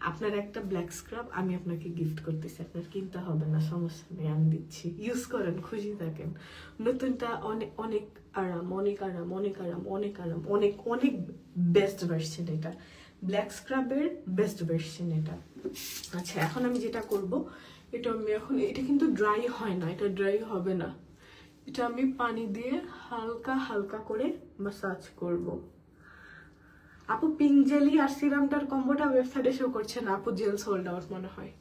আপনার একটা ব্ল্যাক স্ক্রাব আমি আপনাকে গিফট করতেছি। আপনার কিনতে হবে না, সমস্যা নেই, আমি দিচ্ছি। ইউজ করেন, খুশি থাকেন। নতুনটা অনেক অনেক আরাম, অনেক আরাম, অনেক আরাম, অনেক আরাম, অনেক অনেক বেস্ট ভার্সন এটা, ব্ল্যাক স্ক্রাবের বেস্ট ভার্সন এটা। আচ্ছা, এখন আমি যেটা করব, এটা আমি এখন, এটা কিন্তু ড্রাই হয় না, এটা ড্রাই হবে না। এটা আমি পানি দিয়ে হালকা হালকা করে মাসাজ করব। আপু পিঙ্ক জেলি আর সিরামটার কম্বোটা ওয়েবসাইটে শো করছে না আপু, জেল সোল্ড আউট মনে হয়,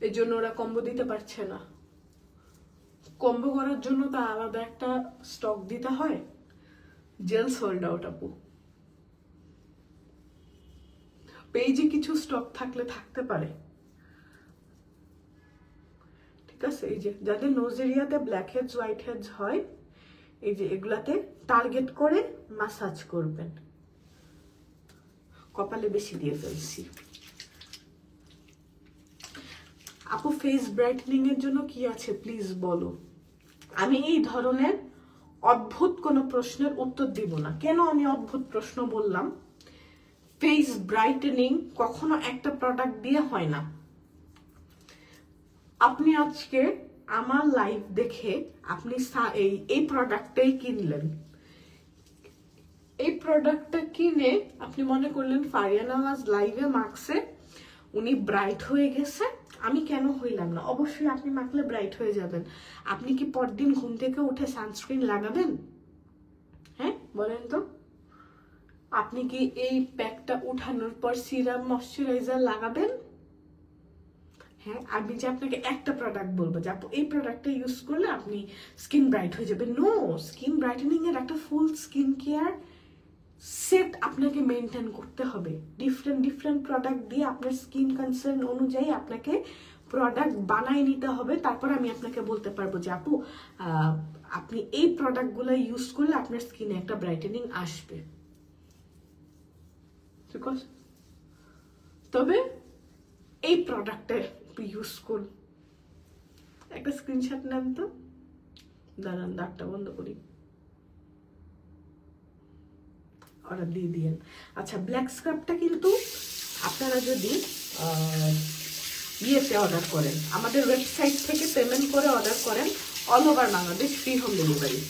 এই জন্য ওরা কম্বো দিতে পারছে না। কম্বো করার জন্য তো আলাদা একটা স্টক দিতে হয়। জেল সোল্ড আউট আপু। পেজে কিছু স্টক থাকলে থাকতে পারে, ঠিক আছে। এই যে যাদের নোজ এরিয়াতে ব্ল্যাক হেডস হোয়াইট হেডস হয়, এই যে এগুলাতে টার্গেট করে মাসাজ করবেন। কপালে বেশি দিয়ে ফেলছি। আপু ফেস ব্রাইটনিং এর জন্য কি আছে প্লিজ বলো। আমি এই ধরনের অদ্ভুত কোনো প্রশ্নের উত্তর দিব না। কেন আমি অদ্ভুত প্রশ্ন বললাম? ফেস ব্রাইটেনিং কখনো একটা প্রোডাক্ট দিয়ে হয় না। আপনি আজকে আমার লাইভ দেখে আপনি এই প্রোডাক্টটাই কিনলেন। এই প্রোডাক্টটা কিনে আপনি মনে করলেন ফারিয়া নামাজ লাইভে মাখছে, উনি ব্রাইট হয়ে গেছে, আমি কেন হইলাম না? অবশ্যই আপনি মাখলে ব্রাইট হয়ে যাবেন। আপনি কি পরদিন ঘুম থেকে উঠে সানস্ক্রিন লাগাবেন? হ্যাঁ বলেন তো। আপনি কি এই প্যাকটা উঠানোর পর সিরাম ময়শ্চারাইজার লাগাবেন? হ্যাঁ, আমি যে আপনাকে একটা প্রোডাক্ট বলবো যে আপু এই প্রোডাক্টটা ইউজ করলে আপনি স্কিন ব্রাইট হয়ে যাবে, নো। স্কিন ব্রাইটেনিং এর একটা ফুল স্কিন কেয়ার সেট আপনাকে মেনটেন করতে হবে। ডিফারেন্ট ডিফারেন্ট প্রোডাক্ট দিয়ে আপনার স্কিন কনসার্ন অনুযায়ী আপনাকে প্রোডাক্ট বানাই নিতে হবে। তারপর আমি আপনাকে বলতে পারবো যে আপু আপনি এই প্রোডাক্টগুলো ইউজ করলে আপনার স্কিনে একটা ব্রাইটেনিং আসবে। তবে এই প্রোডাক্টের ইউজ করুন। একটা স্ক্রিনশট নেন তো, দাঁড়ান দাগটা বন্ধ করি, অর্ডার দিয়ে দিয়েন। আচ্ছা, ব্ল্যাক স্ক্রাবটা কিন্তু আপনারা যদি ইয়েতে অর্ডার করেন, আমাদের ওয়েবসাইট থেকে পেমেন্ট করে অর্ডার করেন, all over Bangladesh free home delivery.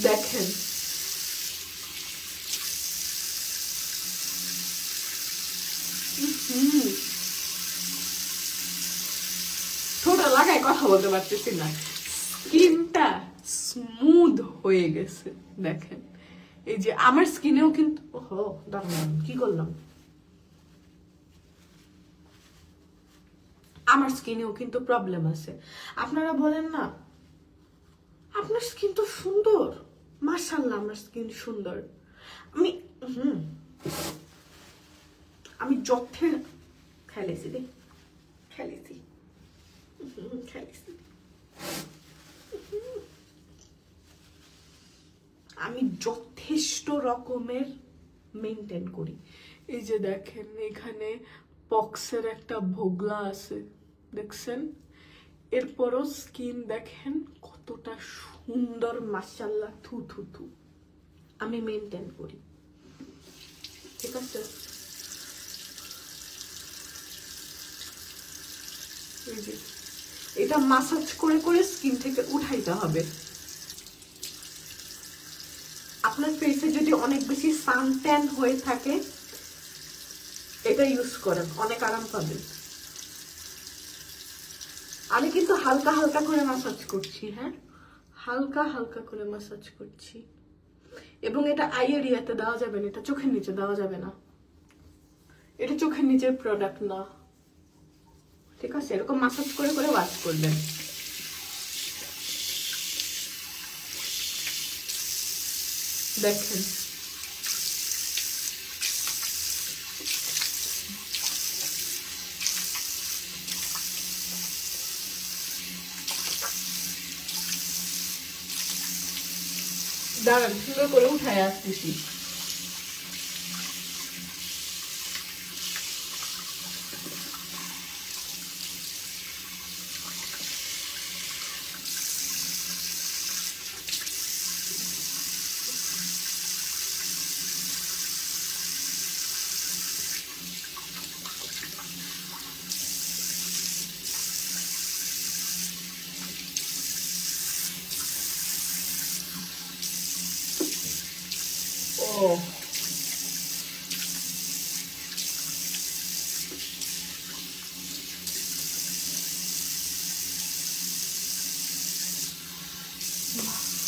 দেখেন ঠোঁটা লাগায় কথা বলতে পারতেছি না, স্কিনটা স্মুথ হয়ে গেছে। দেখেন এই যে আমার স্কিনেও কিন্তু দাঁড়ান কি করলাম, আমার স্কিনেও কিন্তু প্রবলেম আছে। আপনারা বলেন না আপনার স্কিন তো সুন্দর, মাশাআল্লাহ আমার স্কিন সুন্দর। আমি যথের খেলেছি রে, খেলেছি খেলেছি, আমি যথেষ্ট রকমের মেনটেন করি। এই যে দেখেন এখানে পক্সের একটা ভোগলা আছে, দেখছেন? এরপরও স্কিন দেখেন কতটা সুন্দর, মাশাআল্লাহ, থু থু থু। আমি মেনটেন করি, ঠিক আছে? এই যে এটা মাসাজ করে করে স্কিন থেকে উঠাইতে হবে। আপনার ফেসে যদি অনেক বেশি সানট্যান হয়ে থাকে এটা ইউজ করেন, অনেক আরাম পাবেন। আমি কিন্তু হালকা হালকা করে মাসাজ করছি, হ্যাঁ হালকা হালকা করে মাসাজ করছি। এবং এটা আই এরিয়াতে দেওয়া যাবে না, এটা চোখের নিচে দেওয়া যাবে না, এটা চোখের নিচের প্রোডাক্ট না, ঠিক আছে? এরকম মাসাজ করে করে ওয়াশ করবেন। দেখেন দাঁড়ান সুন্দর করে উঠায় আসতেছি ও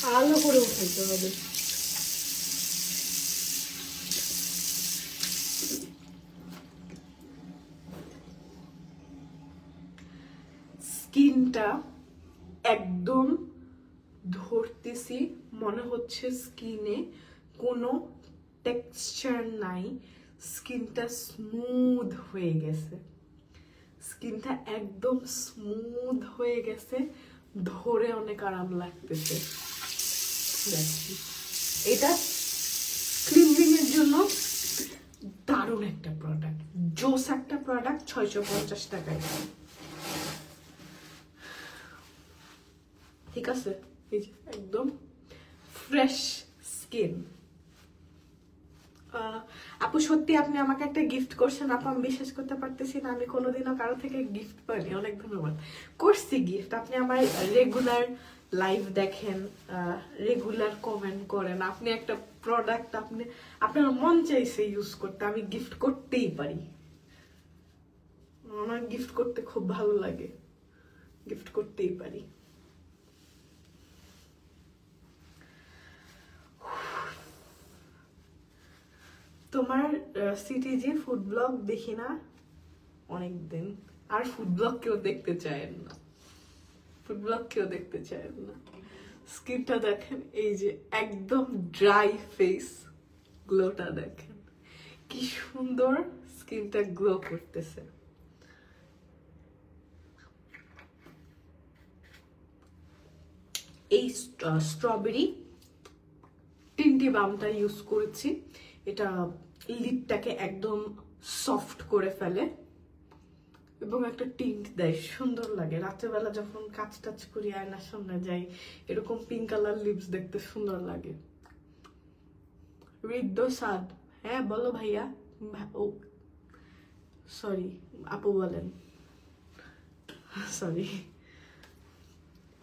ভালো করে উঠাইতে হবে স্কিনটা একদম ধরতেছি মনে হচ্ছে স্কিনে কোনো টেক্সচার নাই স্কিনটা স্মুথ হয়ে গেছে স্কিনটা একদম স্মুথ হয়ে গেছে ধরে অনেক আরাম লাগতেছে এটা ক্লিনজিং এর জন্য দারুণ একটা প্রোডাক্ট জোস একটা প্রোডাক্ট 650 টাকায় ঠিক আছে এই যে একদম ফ্রেশ স্কিন আপু সত্যি আপনি আমাকে একটা গিফট করছেন আপু আমি বিশ্বাস করতে পারতেছি না আমি কোনোদিনও কারো থেকে গিফট পাইনি অনেক ধন্যবাদ করছি গিফট আপনি আমার রেগুলার লাইভ দেখেন রেগুলার কমেন্ট করেন আপনি একটা প্রোডাক্ট আপনি আপনার মন চাইছে ইউজ করতে আমি গিফট করতেই পারি আমার গিফট করতে খুব ভালো লাগে গিফট করতেই পারি তোমার সিটিজি ফুড ব্লগ দেখি না অনেকদিন আর ফুড ব্লগ কেউ দেখতে চায় না ফুড ব্লগ কেউ দেখতে চায় না স্কিনটা দেখেন এই যে একদম ড্রাই ফেস গ্লোটা দেখেন কি সুন্দর স্কিনটা গ্লো করতেছে এই স্ট্রবেরি টিন্টি বামটা ইউজ করেছি এটা লিপটাকে একদম সফট করে ফেলে এবং একটা টিন্ট দেয় সুন্দর লাগে রাত্রেবেলা যখন কাজ টাচ করি আয়নার সামনে যাই এরকম পিঙ্ক কালার লিপস দেখতে সুন্দর লাগে রিড দো সাদ হ্যাঁ বলো ভাইয়া ও সরি আপু বলেন সরি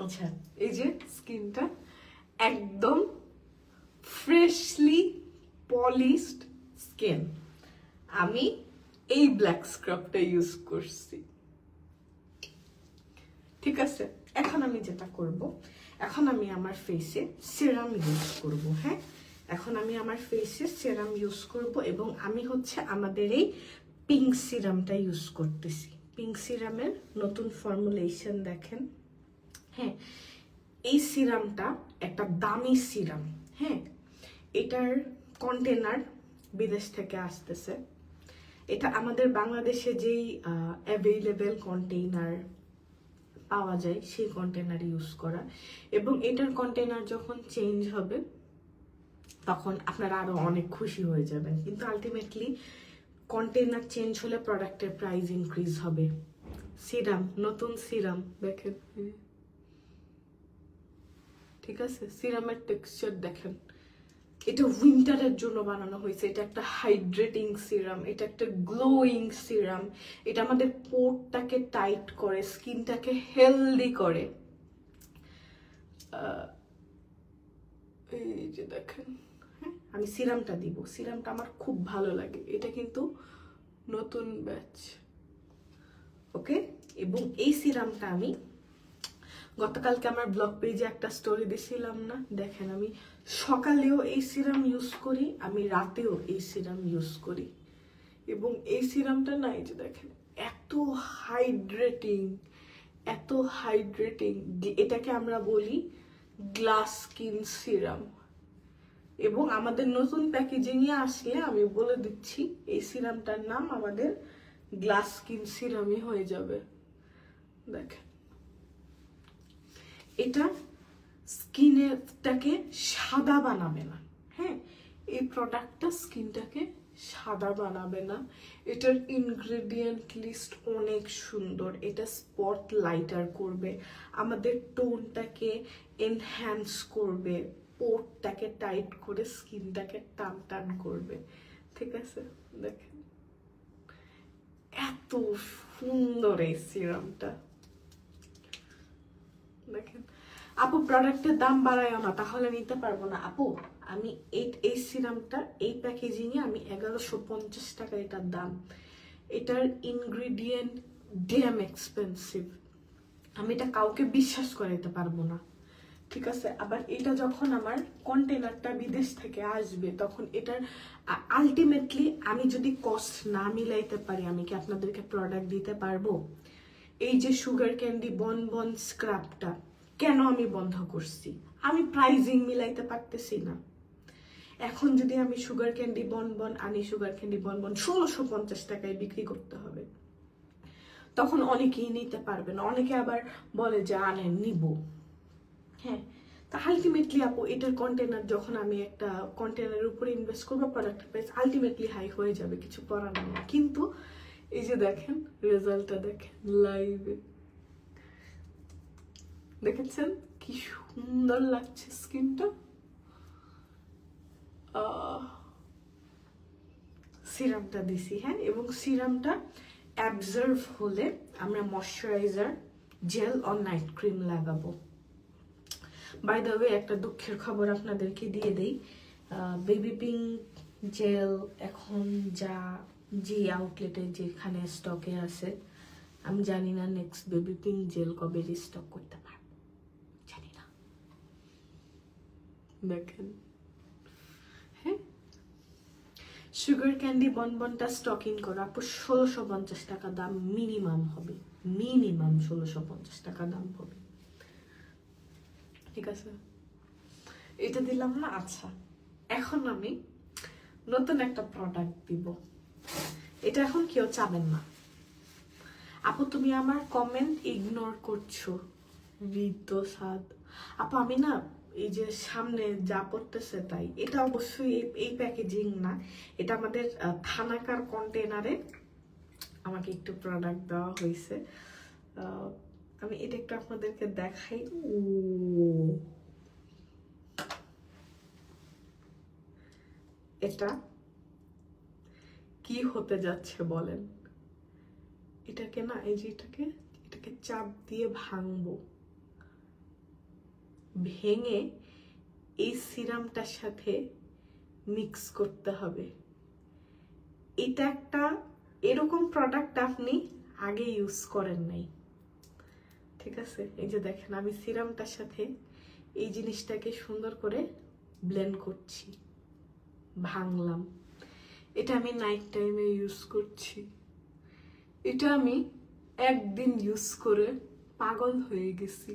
আচ্ছা এই যে স্কিনটা একদম ফ্রেশলি পলিশড স্কিন আমি এই ব্ল্যাক স্ক্রাবটা ইউজ করছি ঠিক আছে এখন আমি যেটা করব এখন আমি আমার ফেসে সিরাম ইউজ করব হ্যাঁ এখন আমি আমার ফেসে সিরাম ইউজ করব এবং আমি হচ্ছে আমাদের এই পিঙ্ক সিরামটা ইউজ করতেছি পিঙ্ক সিরামের নতুন ফর্মুলেশন দেখেন হ্যাঁ এই সিরামটা একটা দামি সিরাম হ্যাঁ এটার কন্টেনার বিদেশ থেকে আসতেছে এটা আমাদের বাংলাদেশে যেই অ্যাভেলেবেল কন্টেইনার পাওয়া যায় সেই কন্টেনার ইউজ করা এবং এটার কন্টেনার যখন চেঞ্জ হবে তখন আপনারা আরো অনেক খুশি হয়ে যাবেন কিন্তু আলটিমেটলি কন্টেনার চেঞ্জ হলে প্রোডাক্টের প্রাইস ইনক্রিজ হবে সিরাম নতুন সিরাম দেখেন ঠিক আছে সিরামের টেক্সচার দেখেন এটা উইন্টারের জন্য বানানো হয়েছে এটা একটা হাইড্রেটিং সিরাম এটা একটা গ্লোয়িং সিরাম এটা আমাদের পোরটাকে টাইট করে স্কিনটাকে হেলদি করে এই যে দেখেন হ্যাঁ আমি সিরামটা দিব সিরামটা আমার খুব ভালো লাগে এটা কিন্তু নতুন ব্যাচ ওকে এবং এই সিরামটা আমি গতকালকে আমার ব্লগ পেজে একটা স্টোরি দিছিলাম না দেখেন আমি সকালেও এই সিরাম ইউজ করি আমি রাতেও এই সিরাম ইউজ করি এবং এই সিরামটা না এই যে দেখেন এত হাইড্রেটিং এটাকে আমরা বলি গ্লাস স্কিন সিরাম এবং আমাদের নতুন প্যাকেজিং এ আসলে আমি বলে দিচ্ছি এই সিরামটার নাম আমাদের গ্লাস স্কিন সিরামই হয়ে যাবে। দেখেন এটা স্কিনটাকে সাদা বানাবে না, হ্যাঁ এই প্রোডাক্টটা স্কিনটাকে সাদা বানাবে না। এটার ইনগ্রেডিয়েন্ট লিস্ট অনেক সুন্দর। এটা স্পট লাইটার করবে, আমাদের টোনটাকে এনহ্যান্স করবে, পোরটাকে টাইট করে স্কিনটাকে টান টান করবে, ঠিক আছে। দেখেন এত সুন্দর এই সিরামটা। দেখেন আপু প্রোডাক্টের দাম বাড়ায়ও না, তাহলে নিতে পারবো না। আপু আমি এই সিরামটা এই প্যাকেজিং এ আমি 1150 টাকা এটার দাম। এটার ইনগ্রেডিয়েন্ট ড্যাম এক্সপেন্সিভ, আমি এটা কাউকে বিশ্বাস করাইতে পারবো না, ঠিক আছে। আবার এটা যখন আমার কন্টেনারটা বিদেশ থেকে আসবে তখন এটার আলটিমেটলি আমি যদি কস্ট না মিলাইতে পারি আমি কি আপনাদেরকে প্রোডাক্ট দিতে পারবো? এই যে সুগার ক্যান্ডি বনবন স্ক্রাবটা কেন আমি বন্ধ করছি? আমি প্রাইজিং মিলাইতে পারতেছি না। এখন যদি আমি সুগার ক্যান্ডি বনবন আনি, সুগার ক্যান্ডি বনবন 1650 টাকায় বিক্রি করতে হবে, তখন অনেকেই নিতে পারবে না, অনেকে আবার বলে যে আনেন নিব, হ্যাঁ। তা আলটিমেটলি আপু এটার কন্টেনার যখন আমি একটা কন্টেনারের উপরে ইনভেস্ট করবো প্রোডাক্টের প্রাইস আলটিমেটলি হাই হয়ে যাবে, কিছু করার নেই। কিন্তু এই যে দেখেন রেজাল্টটা দেখেন লাইভে, দেখেছেন কি সুন্দর লাগছে স্কিনটা। সিরামটা দিছি, হ্যাঁ, এবং সিরামটা অ্যাবজর্ভ হলে আমরা moisturiser gel or night cream লাগাবো। বাই দ্য ওয়ে একটা দুঃখের খবর আপনাদেরকে দিয়ে দেই, বেবি পিঙ্ক জেল এখন যে আউটলেটে যেখানে স্টকে আছে আমি জানি না নেক্সট বেবি পিঙ্ক জেল কবে রিস্টক করতে পারবো, জানি না। দেখেন হ্যাঁ, সুগার ক্যান্ডি বনবনটা স্টক ইন করা আপু 1650 টাকা দাম মিনিমাম হবে, মিনিমাম 1650 টাকা দাম হবে, ঠিক আছে। এটা দিলাম না। আচ্ছা এখন আমি নতুন একটা প্রোডাক্ট দিব, এটা এখন কেউ চাবেন না। আপু তুমি আমার কমেন্ট ইগনোর করছো, রিত সাদ আপু আমি না এই যে সামনে যা পড়তেছে তাই, এটা অবশ্যই এই প্যাকেজিং না, এটা আমাদের থানাকার কন্টেনারে আমাকে একটু প্রোডাক্ট দেওয়া হয়েছে। আমি এটা একটু আপনাদেরকে দেখাই। ও এটা কি হতে যাচ্ছে বলেন? এটাকে না এই যে এটাকে চাপ দিয়ে ভাঙবো, ভেঙে এই সিরামটার সাথে মিক্স করতে হবে। এটা একটা এরকম প্রোডাক্ট আপনি আগে ইউজ করেন নাই, ঠিক আছে। এই যে দেখেন আমি সিরামটার সাথে এই জিনিসটাকে সুন্দর করে ব্লেন্ড করছি, ভাঙলাম। এটা আমি নাইট টাইমে ইউজ করছি। এটা আমি একদিন ইউজ করে পাগল হয়ে গেছি।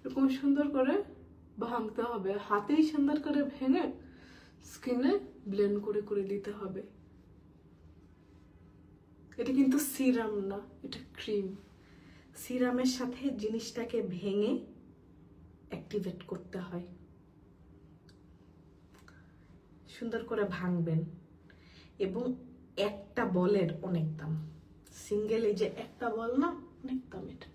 এরকম সুন্দর করে ভাঙতে হবে, হাতেই সুন্দর করে ভেঙে স্কিনে ব্লেন্ড করে করে দিতে হবে। এটা কিন্তু সিরাম না, এটা ক্রিম। সিরামের সাথে জিনিসটাকে ভেঙে অ্যাক্টিভেট করতে হয়। সুন্দর করে ভাঙবেন এবং একটা বলের অনেক দাম, সিঙ্গেল এই যে একটা বল না অনেক দাম। এটা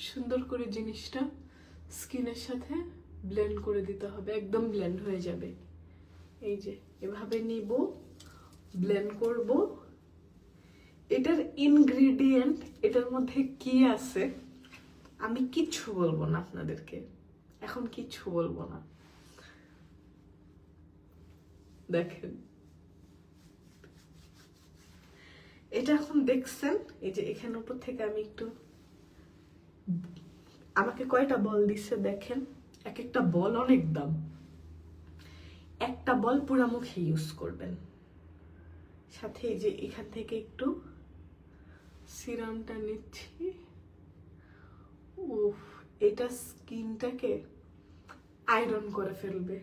সুন্দর করে জিনিসটা স্কিনের সাথে ব্লেন্ড করে দিতে হবে, একদম ব্লেন্ড হয়ে যাবে। এই যে এভাবে নিব, ব্লেন্ড করব। এটার ইনগ্রেডিয়েন্ট এটার মধ্যে কি আছে আমি কিচ্ছু বলবো না আপনাদেরকে, এখন কিচ্ছু বলবো না। দেখেন এটা এখন দেখছেন, এই যে এখানে উপর থেকে আমি একটু আমাকে কয়টা বল দিচ্ছে দেখেন, এক একটা বল অনেক দাম। একটা বল পুরা মুখে ইউজ করবেন, সাথে এই যে এখান থেকে একটু সিরামটা নিচ্ছি। উফ, এটা স্কিনটাকে আয়রন করে ফেলবে।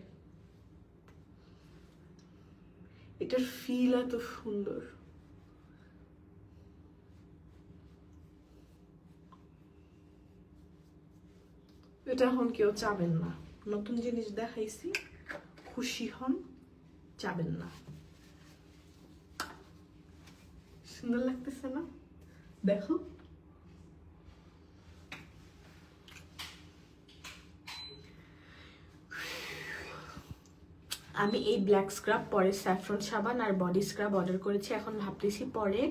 এটার ফিল এত সুন্দর। এটা এখন কেউ চাবেন না, নতুন জিনিস দেখাইছি, খুশি হন, চাবেন না। সুন্দর লাগতেছে না? দেখো আমি এই ব্ল্যাক স্ক্রাব, পরে স্যাফরন সাবান আর বডি স্ক্রাব অর্ডার করেছি। এখন ভাবতেছি পরে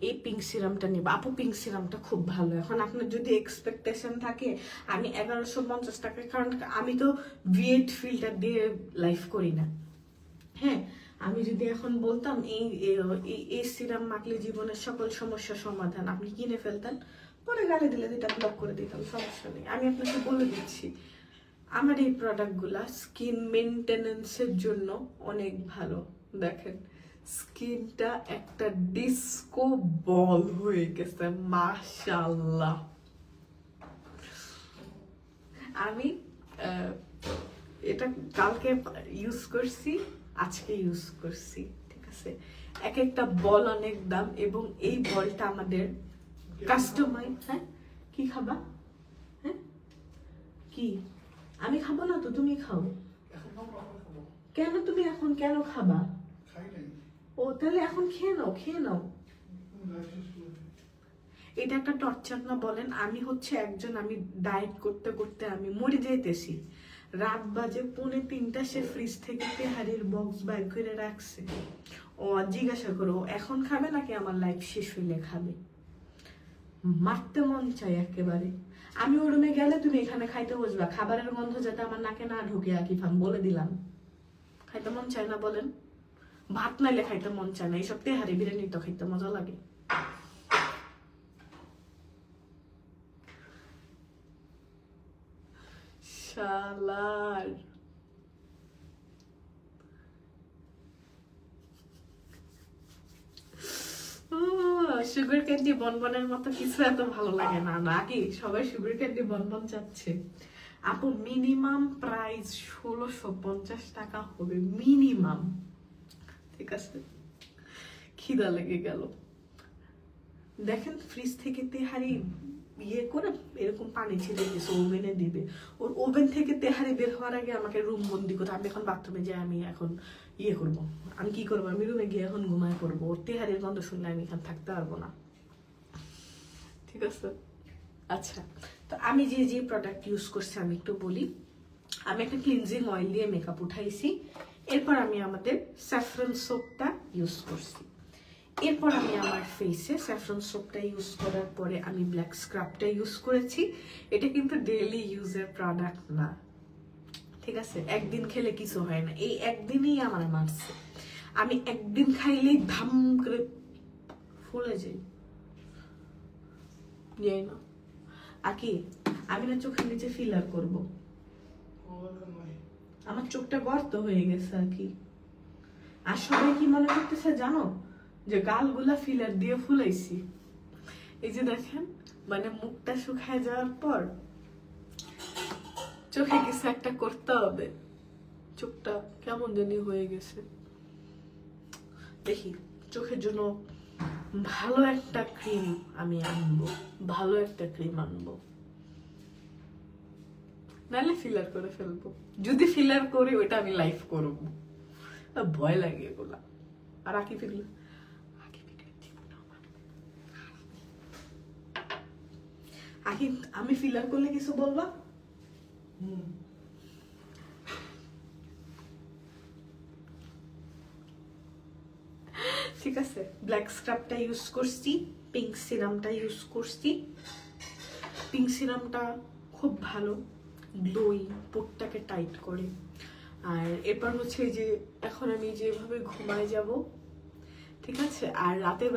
এই পিঙ্ক সিরামটা নিব। আপু পিঙ্ক সিরামটা খুব ভালো। এখন আপনার যদি এক্সপেকটেশন থাকে আমি 1150 টাকা, কারণ আমি তো V8 ফিল্টার দিয়ে লাইফ করি না। হ্যাঁ, আমি যদি এখন বলতাম এই সিরাম মাখলে জীবনের সকল সমস্যার সমাধান, আপনি কিনে ফেলতেন, পরে গালে দিলে যেটা ব্লক করে দিতাম, সমস্যা নেই। আমি আপনাকে বলে দিচ্ছি আমার এই প্রোডাক্টগুলা স্কিন মেনটেনেন্সের জন্য অনেক ভালো। দেখেন স্কিনটা একটা ডিস্কো বল হয়ে গেছে, মাশাআল্লাহ। আমি এটা কালকে ইউজ করছি, আজকে ইউজ করছি, ঠিক আছে। এক একটা বল অনেক দাম, এবং এই বলটা আমাদের কাস্টমাইজ। হ্যাঁ, কি খাবা? হ্যাঁ, কি? আমি খাবো না তো, তুমি খাও। কেন তুমি এখন কেন খাবা? ও তাহলে এখন খেয়ে নাও, খেয়ে নাও। এটা একটা টর্চার না বলেন? আমি হচ্ছে একজন, আমি ডায়েট করতে করতে আমি মরে যাইতেছি। রাত বাজে 2:45, সে ফ্রিজ থেকে তেহারির বক্স বাইর করে রাখছে। ও জিজ্ঞাসা করো এখন খাবে নাকি আমার লাইফ শেষ হইলে খাবে। মারতে মন চাই একেবারে। আমি ওই রুমে গেলে তুমি এখানে খাইতে বসবা, খাবারের গন্ধ যাতে আমার নাকে না ঢুকে, আকিফাম বলে দিলাম। খাইতে মন চায় না বলেন? ভাত নাইলে খাইতে মন চায় না, এইসব তেহারি বিরিয়ানি তো খাইতে মজা লাগে। শালার সুগার ক্যান্ডি বনবনের মতো কিছু এত ভালো লাগে না নাকি? সবাই সুগার ক্যান্ডি বনবন চাচ্ছে। আপু মিনিমাম প্রাইস 1650 টাকা হবে, মিনিমাম। ঠিক আছে, খিদা লেগে গেল। দেখেন ফ্রিজ থেকে তেহারি ইয়ে করে এরকম পানি ছেড়ে দিয়েছে, ওভেনে দিবে। ওর ওভেন থেকে তেহারি বের হওয়ার আগে আমাকে রুম বন্দি করতে। আমি এখন বাথরুমে যাই, আমি এখন ইয়ে করবো। আমি কি করবো? আমি রুমে গিয়ে এখন ঘুমায় পড়বো। ওর তেহারির গন্ধ শুনলে আমি এখানে থাকতে পারবো না, ঠিক আছে? আচ্ছা, তো আমি যে যে প্রোডাক্ট ইউজ করছি আমি একটু বলি। আমি একটা ক্লিনজিং অয়েল দিয়ে মেকআপ উঠাইছি। এরপর আমি আমাদের স্যাফরন সোপটা ইউজ করছি। এরপর আমি আমার ফেসে স্যাফরন সোপটা ইউজ করার পরে আমি ব্ল্যাক স্ক্রাবটা ইউজ করেছি। এটা কিন্তু ডেইলি ইউজের প্রোডাক্ট না, ঠিক আছে? একদিন খেলে কিছু হয় না, এই একদিনই আমার মারছে। আমি একদিন খাইলেই ধাম করে ফুলে যাই না। আকি আমি না চোখের নিচে ফিলার করব, আমার চোখটা গর্ত হয়ে গেছে আর কি। আর সবাই কি মনে করতেছে জানো, যে গালগুলা ফিলার দিয়ে ফুলাইছি। এই যে দেখেন, মানে মুখটা শুকায় যাওয়ার পর চোখে কিছু একটা করতে হবে, চোখটা কেমন জানি হয়ে গেছে। দেখি চোখের জন্য ভালো একটা ক্রিম আমি আনবো, ভালো একটা ক্রিম আনবো, নাহলে ফিলার করে ফেলবো। যদি ফিলার করি ওইটা আমি লাইভ করবো, ভয় লাগে এগুলা। আর আকি ফিরলে আমি ফিলার করলে কিছু বলবা? ঠিক আছে, ব্ল্যাক স্ক্রাবটা ইউজ করছি, পিঙ্ক সিরামটা ইউজ করছি। পিঙ্ক সিরামটা খুব ভালো, গ্লোই, পোটটাকে টাইট করে। আর এরপর হচ্ছে যে এখন আমি যেভাবে ঘুমায় যাব, ঠিক আছে। আর রাতের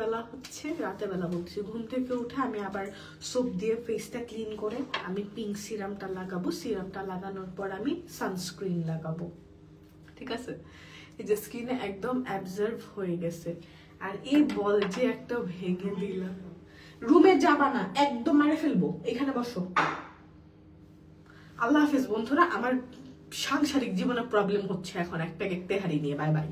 বেলা বলছি, ঘুম থেকে উঠে আমি আবার সোপ দিয়ে ফেসটা ক্লিন করে আমি পিঙ্ক সিরামটা লাগাবো। সিরামটা লাগানোর পর আমি সানস্ক্রিন লাগাবো। ঠিক আছে, এই যে স্কিনে একদম অ্যাবজর্ব হয়ে গেছে। আর এই বল যে একটা ভেঙে দিলাম, রুমে যাবা না, একদম মারে ফেলবো, এখানে বসো। আল্লাহ হাফেজ বন্ধুরা, আমার সাংসারিক জীবনে প্রবলেম হচ্ছে এখন একটা তেহারি নিয়ে। Bye bye.